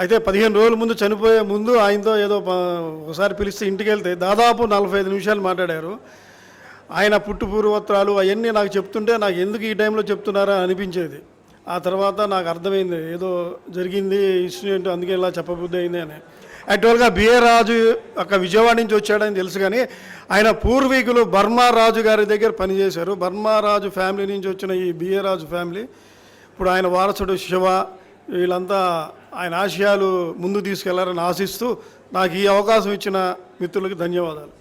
అయితే 15 రోజుల ముందు చనిపోయే ముందు ఆయనతో ఏదో ఒకసారి పిలిస్తే ఇంటికి వెళ్తే దాదాపు 45 నిమిషాలు మాట్లాడారు. ఆయన పుట్టు పూర్వోత్తరాలు అవన్నీ నాకు చెప్తుంటే నాకు ఎందుకు ఈ టైంలో చెప్తున్నారా అనిపించేది. ఆ తర్వాత నాకు అర్థమైంది ఏదో జరిగింది ఇన్సిడెంట్, అందుకే ఇలా చెప్పబుద్ధి అయింది అని. యాక్చువల్గా బిఏ రాజు ఒక విజయవాడ నుంచి వచ్చాడని తెలుసు, కానీ ఆయన పూర్వీకులు బర్మా రాజు గారి దగ్గర పనిచేశారు. బర్మా రాజు ఫ్యామిలీ నుంచి వచ్చిన ఈ బిఏ రాజు ఫ్యామిలీ ఇప్పుడు ఆయన వారసుడు శివ వీళ్ళంతా ఆయన ఆశయాలు ముందు తీసుకెళ్లారని ఆశిస్తూ నాకు ఈ అవకాశం ఇచ్చిన మిత్రులకి ధన్యవాదాలు.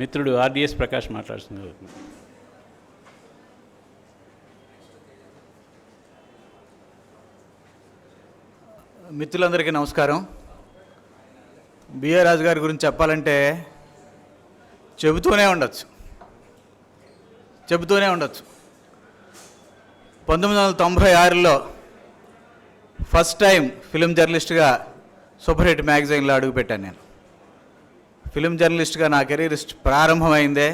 మిత్రుడు ఆర్డిఎస్ ప్రకాష్ మాట్లాడుతున్నారు. మిత్రులందరికీ నమస్కారం. బిఏ రాజు గారి గురించి చెప్పాలంటే చెబుతూనే ఉండొచ్చు. 1996లో ఫస్ట్ టైం ఫిలిం జర్నలిస్ట్గా సూపర్ హిట్ మ్యాగజైన్లో అడుగుపెట్టాను. నేను ఫిలిం జర్నలిస్ట్గా నా కెరీర్ ప్రారంభమైందే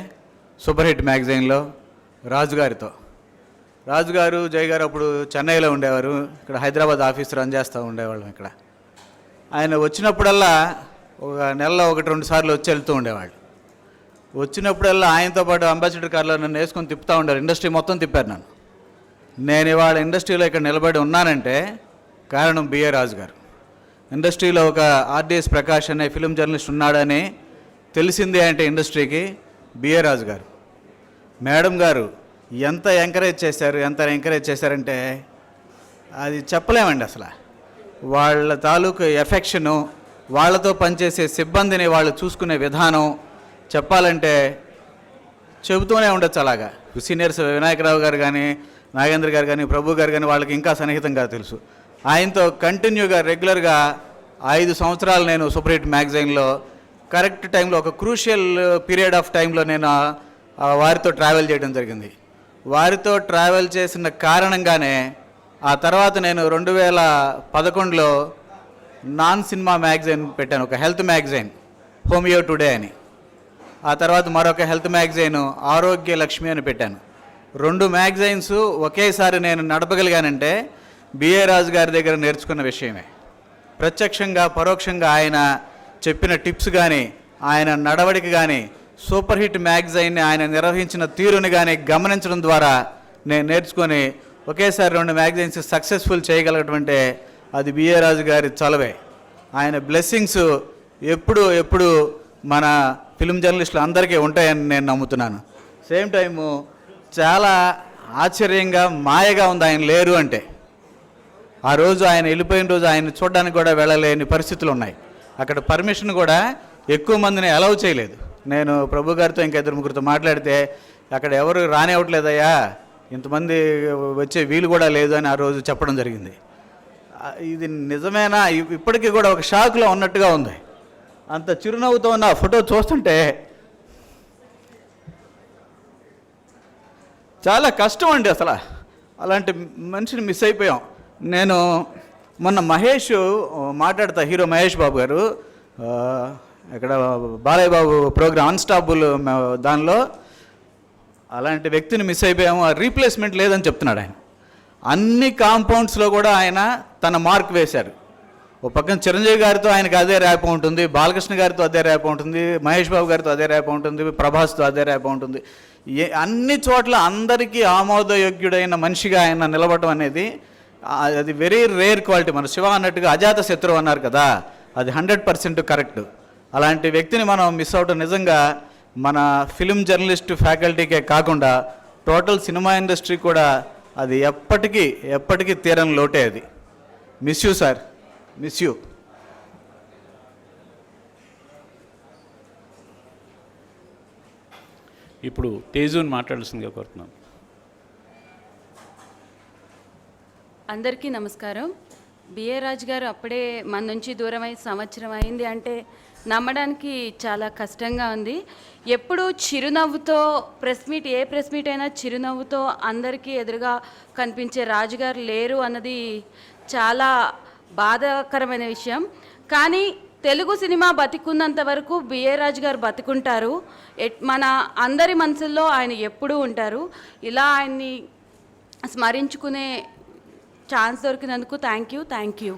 సూపర్ హిట్ మ్యాగజైన్లో రాజుగారితో. రాజుగారు, జయ గారు అప్పుడు చెన్నైలో ఉండేవారు, ఇక్కడ హైదరాబాద్ ఆఫీస్ రన్ చేస్తూ ఉండేవాళ్ళం. ఇక్కడ ఆయన వచ్చినప్పుడల్లా ఒక నెలలో 1-2 సార్లు వచ్చి వెళ్తూ ఉండేవాళ్ళు. వచ్చినప్పుడల్లా ఆయనతో పాటు అంబాసిడర్ కార్లో నన్ను వేసుకొని తిప్పుతూ ఉండేవారు. ఇండస్ట్రీ మొత్తం తిప్పారు నన్ను. నేను ఇవాళ ఇండస్ట్రీలో ఇక్కడ నిలబడి ఉన్నానంటే కారణం బిఏ రాజు గారు. ఇండస్ట్రీలో ఒక ఆర్డిఎస్ ప్రకాష్ అనే ఫిలిం జర్నలిస్ట్ ఉన్నాడని తెలిసింది అంటే ఇండస్ట్రీకి బిఏ రాజు గారు. మేడం గారు ఎంత ఎంకరేజ్ చేశారంటే అది చెప్పలేమండి. అసలు వాళ్ళ తాలూకు ఎఫెక్షను, వాళ్ళతో పనిచేసే సిబ్బందిని వాళ్ళు చూసుకునే విధానం చెప్పాలంటే చెబుతూనే ఉండొచ్చు. అలాగా సీనియర్స్ వినాయకరావు గారు కానీ, నాగేంద్ర గారు కానీ, ప్రభు గారు కానీ వాళ్ళకి ఇంకా సన్నిహితంగా తెలుసు. ఆయనతో కంటిన్యూగా రెగ్యులర్గా 5 సంవత్సరాలు నేను సూపర్ హిట్ మ్యాగజైన్లో కరెక్ట్ టైంలో ఒక క్రూషియల్ పీరియడ్ ఆఫ్ టైంలో నేను వారితో ట్రావెల్ చేయడం జరిగింది. వారితో ట్రావెల్ చేసిన కారణంగానే ఆ తర్వాత నేను 2011లో నాన్ సినిమా మ్యాగజైన్ పెట్టాను, ఒక హెల్త్ మ్యాగజైన్ హోమియో టుడే అని. ఆ తర్వాత మరొక హెల్త్ మ్యాగజైన్ ఆరోగ్య లక్ష్మి అని పెట్టాను. 2 మ్యాగజైన్స్ ఒకేసారి నేను నడపగలిగానంటే బిఏ రాజు గారి దగ్గర నేర్చుకున్న విషయమే. ప్రత్యక్షంగా పరోక్షంగా ఆయన చెప్పిన టిప్స్ కానీ, ఆయన నడవడిక కానీ, సూపర్ హిట్ మ్యాగజైన్ని ఆయన నిర్వహించిన తీరుని కానీ గమనించడం ద్వారా నేను నేర్చుకొని ఒకేసారి 2 మ్యాగజైన్స్ సక్సెస్ఫుల్ చేయగలగటంటే అది బిఏ రాజు గారి చలవే. ఆయన బ్లెస్సింగ్స్ ఎప్పుడు మన ఫిలిం జర్నలిస్టులు అందరికీ ఉంటాయని నేను నమ్ముతున్నాను. సేమ్ టైము చాలా ఆశ్చర్యంగా మాయగా ఉంది ఆయన లేరు అంటే. ఆ రోజు ఆయన వెళ్ళిపోయిన రోజు ఆయన చూడడానికి కూడా వెళ్ళలేని పరిస్థితులు ఉన్నాయి. అక్కడ పర్మిషన్ కూడా ఎక్కువ మందిని అలౌ చేయలేదు. నేను ప్రభు గారితో ఇంకా 2-3 మాట్లాడితే అక్కడ ఎవరు రానివ్వట్లేదయ్యా, ఇంతమంది వచ్చే వీలు కూడా లేదు అని ఆ రోజు చెప్పడం జరిగింది. ఇది నిజమేనా? ఇప్పటికీ కూడా ఒక షాక్లో ఉన్నట్టుగా ఉంది. అంత చిరునవ్వుతో ఉన్న ఫోటో చూస్తుంటే చాలా కష్టం అండి. అసలు అలాంటి మనిషిని మిస్ అయిపోయాం. నేను మొన్న మహేష్ మాట్లాడతా, హీరో మహేష్ బాబు గారు ఇక్కడ బాలయ్య బాబు ప్రోగ్రామ్ అన్స్టాపుల్ దానిలో అలాంటి వ్యక్తిని మిస్ అయిపోయాము, ఆ రీప్లేస్మెంట్ లేదని చెప్తున్నాడు ఆయన. అన్ని కాంపౌండ్స్లో కూడా ఆయన తన మార్క్ వేశారు. ఓ పక్కన చిరంజీవి గారితో ఆయనకు అదే ర్యాప్ ఉంటుంది, బాలకృష్ణ గారితో అదే ర్యాప్ ఉంటుంది, మహేష్ బాబు గారితో అదే ర్యాప్ ఉంటుంది, ప్రభాస్తో అదే ర్యాప్ ఉంటుంది. అన్ని చోట్ల అందరికీ ఆమోదయోగ్యుడైన మనిషిగా ఆయన నిలబడటం అనేది అది వెరీ రేర్ క్వాలిటీ. మన శివ అన్నట్టుగా అజాత శత్రువు అన్నారు కదా, అది 100% కరెక్ట్. అలాంటి వ్యక్తిని మనం మిస్ అవటం నిజంగా మన ఫిలిం జర్నలిస్ట్ ఫ్యాకల్టీకే కాకుండా టోటల్ సినిమా ఇండస్ట్రీ కూడా అది ఎప్పటికీ తీరని లోటే. అది miss you sir, miss you. ఇప్పుడు తేజుని మాట్లాడాల్సిందిగా కోరుతున్నాను. అందరికీ నమస్కారం. బిఏ రాజు గారు అప్పుడే మన నుంచి దూరమై సంవత్సరం అయింది అంటే నమ్మడానికి చాలా కష్టంగా ఉంది. ఎప్పుడు చిరునవ్వుతో ఏ ప్రెస్ మీట్ అయినా చిరునవ్వుతో అందరికీ ఎదురుగా కనిపించే రాజుగారు లేరు అన్నది చాలా బాధాకరమైన విషయం. కానీ తెలుగు సినిమా బతికున్నంత వరకు బిఏ రాజు గారు బతికుంటారు. మన అందరి మనసుల్లో ఆయన ఎప్పుడూ ఉంటారు. ఇలా ఆయన్ని స్మరించుకునే ఛాన్స్ దొరికినందుకు థ్యాంక్ యూ.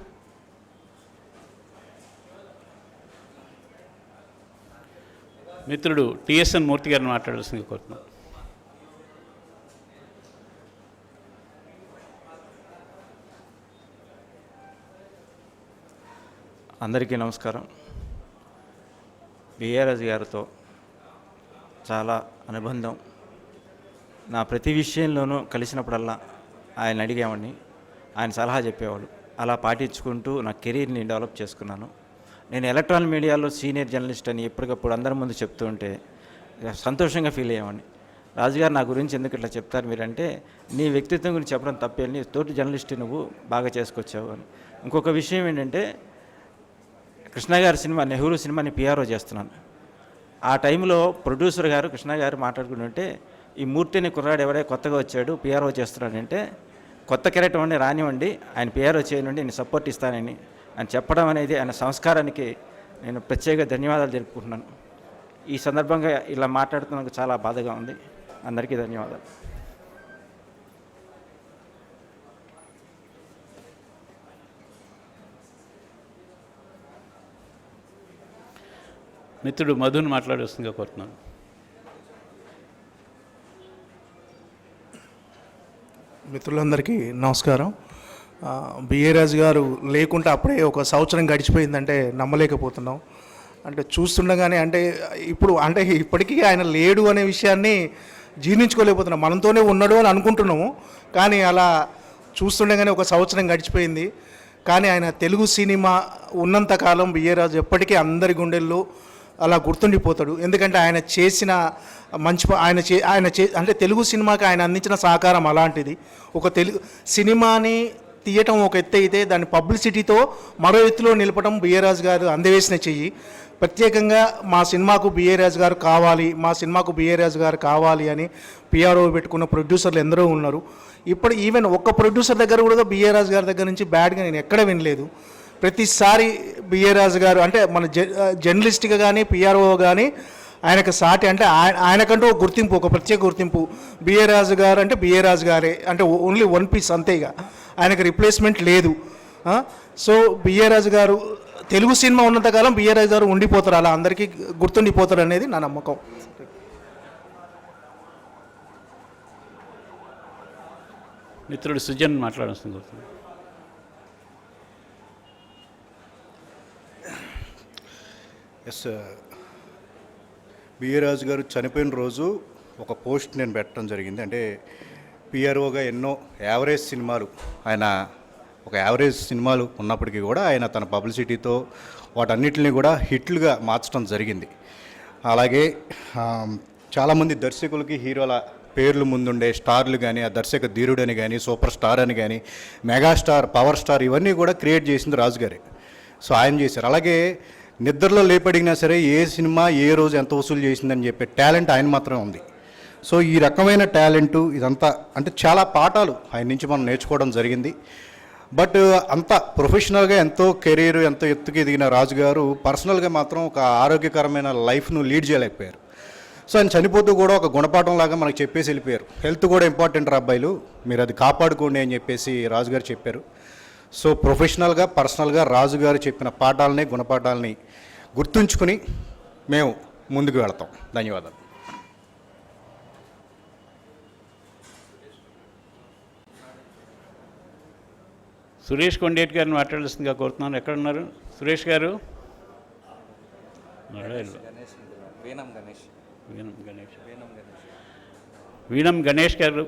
మిత్రుడు టిఎస్ఎన్ మూర్తి గారిని మాట్లాడాల్సిందిగా కోరుతున్నాను. అందరికీ నమస్కారం. బిఏ రాజు గారితో చాలా అనుబంధం. నా ప్రతి విషయంలోనూ కలిసినప్పుడల్లా ఆయన అడిగేవాడిని, ఆయన సలహా చెప్పేవాళ్ళు. అలా పాటించుకుంటూ నా కెరీర్ని డెవలప్ చేసుకున్నాను. నేను ఎలక్ట్రానిక్ మీడియాలో సీనియర్ జర్నలిస్ట్ అని ఎప్పటికప్పుడు అందరి ముందు చెప్తూ ఉంటే సంతోషంగా ఫీల్ అయ్యేవాడిని. రాజుగారు నా గురించి ఎందుకు ఇట్లా చెప్తారు మీరంటే, నీ వ్యక్తిత్వం గురించి చెప్పడం తప్పేంటి, తోటి జర్నలిస్ట్ నువ్వు బాగా చేసుకొచ్చావు అని. ఇంకొక విషయం ఏంటంటే, కృష్ణ గారి సినిమా నెహ్రూ సినిమాని పిఆర్ఓ చేస్తున్నాను. ఆ టైంలో ప్రొడ్యూసర్ గారు కృష్ణ గారు మాట్లాడుకుంటుంటే, ఈ మూర్తిని కుర్రాడు ఎవడే కొత్తగా వచ్చాడు పిఆర్ఓ చేస్తున్నాడంటే, కొత్త క్యారెక్టర్ అని రానివ్వండి, ఆయన పిఆర్ఓ చేయనండి, నేను సపోర్ట్ ఇస్తానని అని చెప్పడం అనేది ఆయన సంస్కారానికి నేను ప్రత్యేక ధన్యవాదాలు తెలుపుకుంటున్నాను. ఈ సందర్భంగా ఇలా మాట్లాడుతున్నందుకు చాలా బాధగా ఉంది. అందరికీ ధన్యవాదాలు. మిత్రుడు మధుని మాట్లాడాల్సిందిగా కోరుతున్నాను. మిత్రులందరికీ నమస్కారం. బిఏ రాజు గారు లేకుంటే అప్పుడే ఒక సంవత్సరం గడిచిపోయిందంటే నమ్మలేకపోతున్నాం. అంటే చూస్తుండగానే ఇప్పటికీ ఆయన లేడు అనే విషయాన్ని జీర్ణించుకోలేకపోతున్నాం. మనతోనే ఉన్నాడు అని అనుకుంటున్నాము, కానీ అలా చూస్తుండగానే ఒక సంవత్సరం గడిచిపోయింది. కానీ ఆయన తెలుగు సినిమా ఉన్నంతకాలం బిఏ రాజు ఎప్పటికీ అందరి గుండెల్లో అలా గుర్తుండిపోతాడు. ఎందుకంటే ఆయన చేసిన అంటే తెలుగు సినిమాకి ఆయన అందించిన సహకారం అలాంటిది. ఒక తెలుగు సినిమాని తీయటం ఒక ఎత్తు అయితే దాని పబ్లిసిటీతో మరో ఎత్తులో నిలపడం బిఏ రాజు గారు అందవేసిన చెయ్యి. ప్రత్యేకంగా మా సినిమాకు బిఏ రాజు గారు కావాలి అని పిఆర్ఓ పెట్టుకున్న ప్రొడ్యూసర్లు ఎందరో ఉన్నారు. ఇప్పుడు ఈవెన్ ఒక్క ప్రొడ్యూసర్ దగ్గర కూడా బిఏ రాజు గారి దగ్గర నుంచి బ్యాడ్గా నేను ఎక్కడ వినలేదు. ప్రతిసారి బిఏ రాజు గారు అంటే మన జర్నలిస్ట్గా కానీ పిఆర్ఓ కానీ ఆయనకు సాటి, అంటే ఆయనకంటూ ఒక గుర్తింపు, ఒక ప్రత్యేక గుర్తింపు. బిఏ రాజు గారు అంటే బిఏ రాజు గారే, అంటే ఓన్లీ వన్ పీస్ అంతేగా, ఆయనకు రిప్లేస్మెంట్ లేదు. సో బిఏ రాజు గారు తెలుగు సినిమా ఉన్నంతకాలం బిఏ రాజు గారు ఉండిపోతారు, అలా అందరికీ గుర్తుండిపోతారు అనేది నా నమ్మకం. మిత్రుడు సుజన్ మాట్లాడాల్సింది. ఎస్, బిఏ రాజు గారు చనిపోయిన రోజు ఒక పోస్ట్ నేను పెట్టడం జరిగింది. అంటే పిఆర్ఓగా ఎన్నో యావరేజ్ సినిమాలు, ఆయన ఒక యావరేజ్ సినిమాలు ఉన్నప్పటికీ కూడా ఆయన తన పబ్లిసిటీతో వాటన్నిటిని కూడా హిట్లుగా మార్చడం జరిగింది. అలాగే చాలామంది దర్శకులకి హీరోల పేర్లు ముందుండే స్టార్లు కానీ, ఆ దర్శక ధీరుడని కానీ, సూపర్ స్టార్ అని కానీ, మెగాస్టార్, పవర్ స్టార్ ఇవన్నీ కూడా క్రియేట్ చేసింది రాజుగారే. సో ఆయన చేశారు. అలాగే నిద్రలో లేపడిగినా సరే ఏ సినిమా ఏ రోజు ఎంత వసూలు చేసిందని చెప్పే టాలెంట్ ఆయన మాత్రమే ఉంది. సో ఈ రకమైన టాలెంటు ఇదంతా అంటే చాలా పాఠాలు ఆయన నుంచి మనం నేర్చుకోవడం జరిగింది. బట్ అంత ప్రొఫెషనల్గా ఎంతో కెరీర్ ఎంతో ఎత్తుకు ఎదిగిన రాజుగారు పర్సనల్గా మాత్రం ఒక ఆరోగ్యకరమైన లైఫ్ను లీడ్ చేయలేకపోయారు. సో ఆయన చనిపోతూ కూడా ఒక గుణపాఠం లాగా మనకు చెప్పేసి వెళ్ళిపోయారు. హెల్త్ కూడా ఇంపార్టెంట్ రా అబ్బాయిలు, మీరు అది కాపాడుకోండి అని చెప్పేసి రాజుగారు చెప్పారు. సో ప్రొఫెషనల్గా పర్సనల్గా రాజు గారు చెప్పిన పాఠాలని గుణపాఠాలని గుర్తుంచుకుని మేము ముందుకు వెళతాం. ధన్యవాదాలు. సురేష్ కొండేటి గారిని మాట్లాడాల్సిందిగా కోరుతున్నాను. ఎక్కడ ఉన్నారు సురేష్ గారు? వీణం గణేష్ గారు.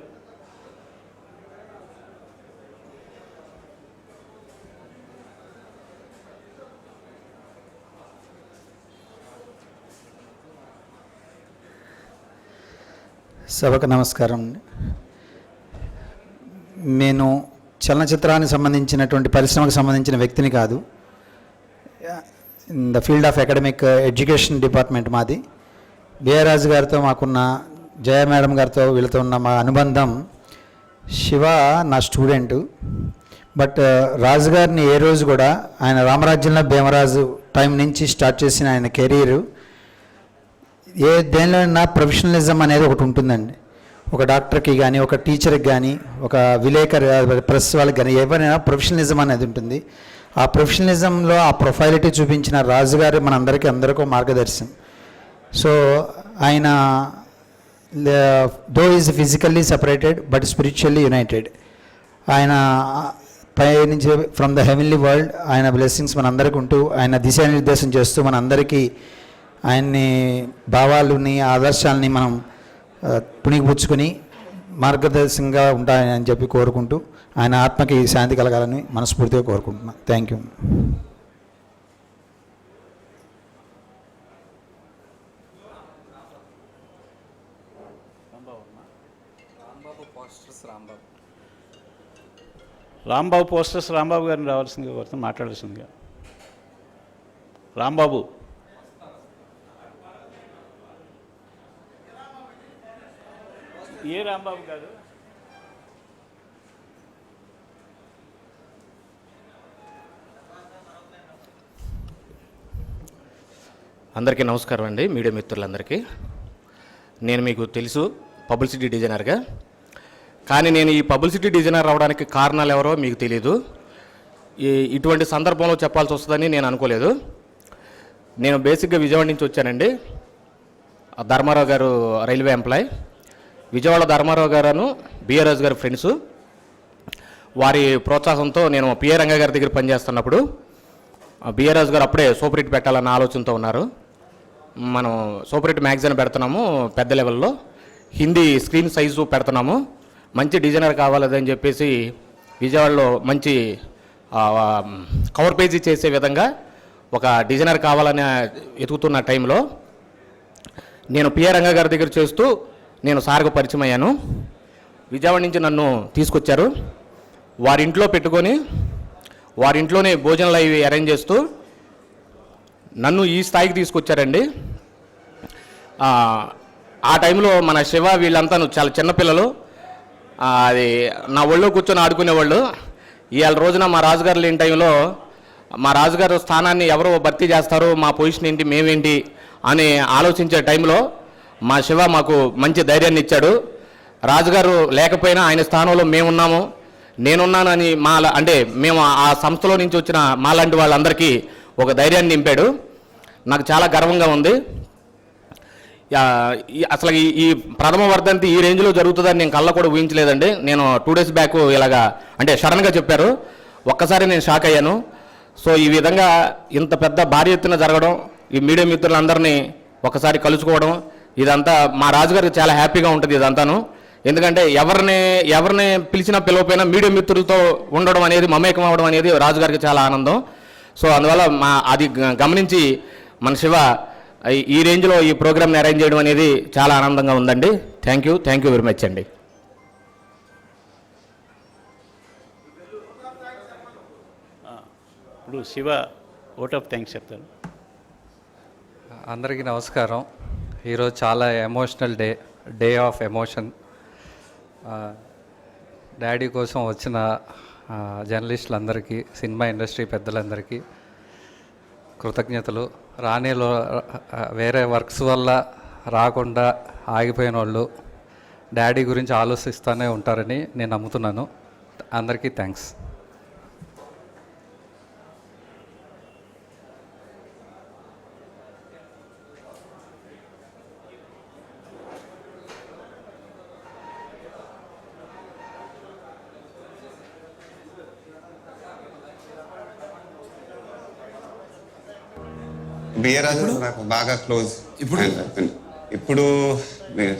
సభకు నమస్కారం. నేను చలనచిత్రానికి సంబంధించినటువంటి పరిశ్రమకు సంబంధించిన వ్యక్తిని కాదు. In the field of academic education department మాది. బిఆర్ రాజు గారితో మాకున్న, జయ మేడం గారితో వీళ్ళతో ఉన్న మా అనుబంధం, శివ నా స్టూడెంటు. బట్ రాజు గారిని ఏ రోజు కూడా ఆయన రామరాజ్యంలో భీమరాజు టైం నుంచి స్టార్ట్ చేసిన ఆయన కెరీరు, దేనిలోనైనా ప్రొఫెషనలిజం అనేది ఒకటి ఉంటుందండి. ఒక డాక్టర్కి కానీ, ఒక టీచర్కి కానీ, ఒక విలేకరు ప్రెస్ వాళ్ళకి కానీ ఎవరైనా ప్రొఫెషనలిజం అనేది ఉంటుంది. ఆ ప్రొఫెషనలిజంలో ఆ ప్రొఫైలిటీ చూపించిన రాజుగారు అందరికీ మార్గదర్శనం. సో ఆయన though is physically separated but spiritually United. ఆయన పై నుంచి ఫ్రమ్ ద హెవెన్లీ వరల్డ్ ఆయన బ్లెస్సింగ్స్ మనందరికీ ఉంటూ, ఆయన దిశానిర్దేశం చేస్తూ మనందరికీ ఆయన్ని భావాలని, ఆదర్శాలని మనం పుణిగిపుచ్చుకొని మార్గదర్శకంగా ఉంటాయని చెప్పి కోరుకుంటూ, ఆయన ఆత్మకి శాంతి కలగాలని మనస్ఫూర్తిగా కోరుకుంటున్నాను. Thank you. Rambabu posters Rambabu గారిని రావాల్సిందిగా కోరుతాం, మాట్లాడాల్సిందిగా. రాంబాబు. ఏ రాంబాబు గారు? అందరికీ నమస్కారం అండి, మీడియా మిత్రులందరికీ. నేను మీకు తెలుసు పబ్లిసిటీ డిజైనర్గా, కానీ నేను ఈ పబ్లిసిటీ డిజైనర్ అవడానికి కారణాలు ఎవరో మీకు తెలియదు. ఇటువంటి సందర్భంలో చెప్పాల్సి వస్తుందని నేను అనుకోలేదు. నేను బేసిక్గా విజయవాడ నుంచి వచ్చానండి. ధర్మారావు గారు రైల్వే ఎంప్లాయ్. విజయవాడ ధర్మారావు గారు బిఆర్ రాజు గారి ఫ్రెండ్స్. వారి ప్రోత్సాహంతో నేను పిఏ రంగా గారి దగ్గర పనిచేస్తున్నప్పుడు బిఆర్ రాజు గారు అప్పుడే సూపర్ హిట్ పెట్టాలన్న ఆలోచనతో ఉన్నారు. మనం సూపర్ హిట్ మ్యాగజైన్ పెడుతున్నాము, పెద్ద లెవెల్లో హిందీ స్క్రీన్ సైజు పెడుతున్నాము, మంచి డిజైనర్ కావాలని చెప్పేసి విజయవాడలో మంచి కవర్ పేజీ చేసే విధంగా ఒక డిజైనర్ కావాలని ఎతుకుతున్న టైంలో నేను పిఏ రంగా గారి దగ్గర చేస్తూ నేను సార్కు పరిచయం అయ్యాను. విజయవాడ నుంచి నన్ను తీసుకొచ్చారు. వారింట్లో పెట్టుకొని వారింట్లోనే భోజనాలు అవి అరేంజ్ చేస్తూ నన్ను ఈ స్థాయికి తీసుకొచ్చారండి. ఆ టైంలో మన శివ వీళ్ళంతా చాలా చిన్నపిల్లలు, అది నా ఒళ్ళో కూర్చొని ఆడుకునేవాళ్ళు. ఇవాళ రోజున మా రాజుగారు లేని టైంలో మా రాజుగారు స్థానాన్ని ఎవరు భర్తీ చేస్తారు, మా పొజిషన్ ఏంటి, మేమేంటి అని ఆలోచించే టైంలో మా శివ మాకు మంచి ధైర్యాన్ని ఇచ్చాడు. రాజుగారు లేకపోయినా ఆయన స్థానంలో మేమున్నాము, నేనున్నానని అంటే మేము ఆ సంస్థలో నుంచి వచ్చిన మాలాంటి వాళ్ళందరికీ ఒక ధైర్యాన్ని నింపాడు. నాకు చాలా గర్వంగా ఉంది. అసలు ఈ ప్రథమ వర్ధంతి ఈ రేంజ్లో జరుగుతుందని నేను కళ్ళ కూడా ఊహించలేదండి. నేను 2 days బ్యాక్ ఇలాగా అంటే సడన్గా చెప్పారు, ఒక్కసారి నేను షాక్ అయ్యాను. సో ఈ విధంగా ఇంత పెద్ద భారీ ఎత్తున జరగడం, ఈ మీడియా మిత్రులందరినీ ఒకసారి కలుసుకోవడం, ఇదంతా మా రాజుగారికి చాలా హ్యాపీగా ఉంటుంది ఇదంతాను. ఎందుకంటే ఎవరిని పిలిచినా పిలవపోయినా మీడియా మిత్రులతో ఉండడం అనేది, మమేకం అవ్వడం అనేది రాజుగారికి చాలా ఆనందం. సో అందువల్ల అది గమనించి మన శివ ఈ రేంజ్లో ఈ ప్రోగ్రామ్ని అరేంజ్ చేయడం అనేది చాలా ఆనందంగా ఉందండి. థ్యాంక్ యూ వెరీ మచ్ అండి. ఇప్పుడు శివ ఓట్ ఆఫ్ థ్యాంక్స్ చెప్తారు. అందరికీ నమస్కారం. ఈరోజు చాలా emotional day of emotion. Daddy కోసం వచ్చిన జర్నలిస్టులందరికీ, సినిమా ఇండస్ట్రీ పెద్దలందరికీ కృతజ్ఞతలు. రాణిలో వేరే వర్క్స్ వల్ల రాకుండా ఆగిపోయిన వాళ్ళు డాడీ గురించి ఆలోచిస్తూనే ఉంటారని నేను నమ్ముతున్నాను. అందరికీ థ్యాంక్స్. బిఏ రాజు నాకు బాగా క్లోజ్. ఇప్పుడు మీరు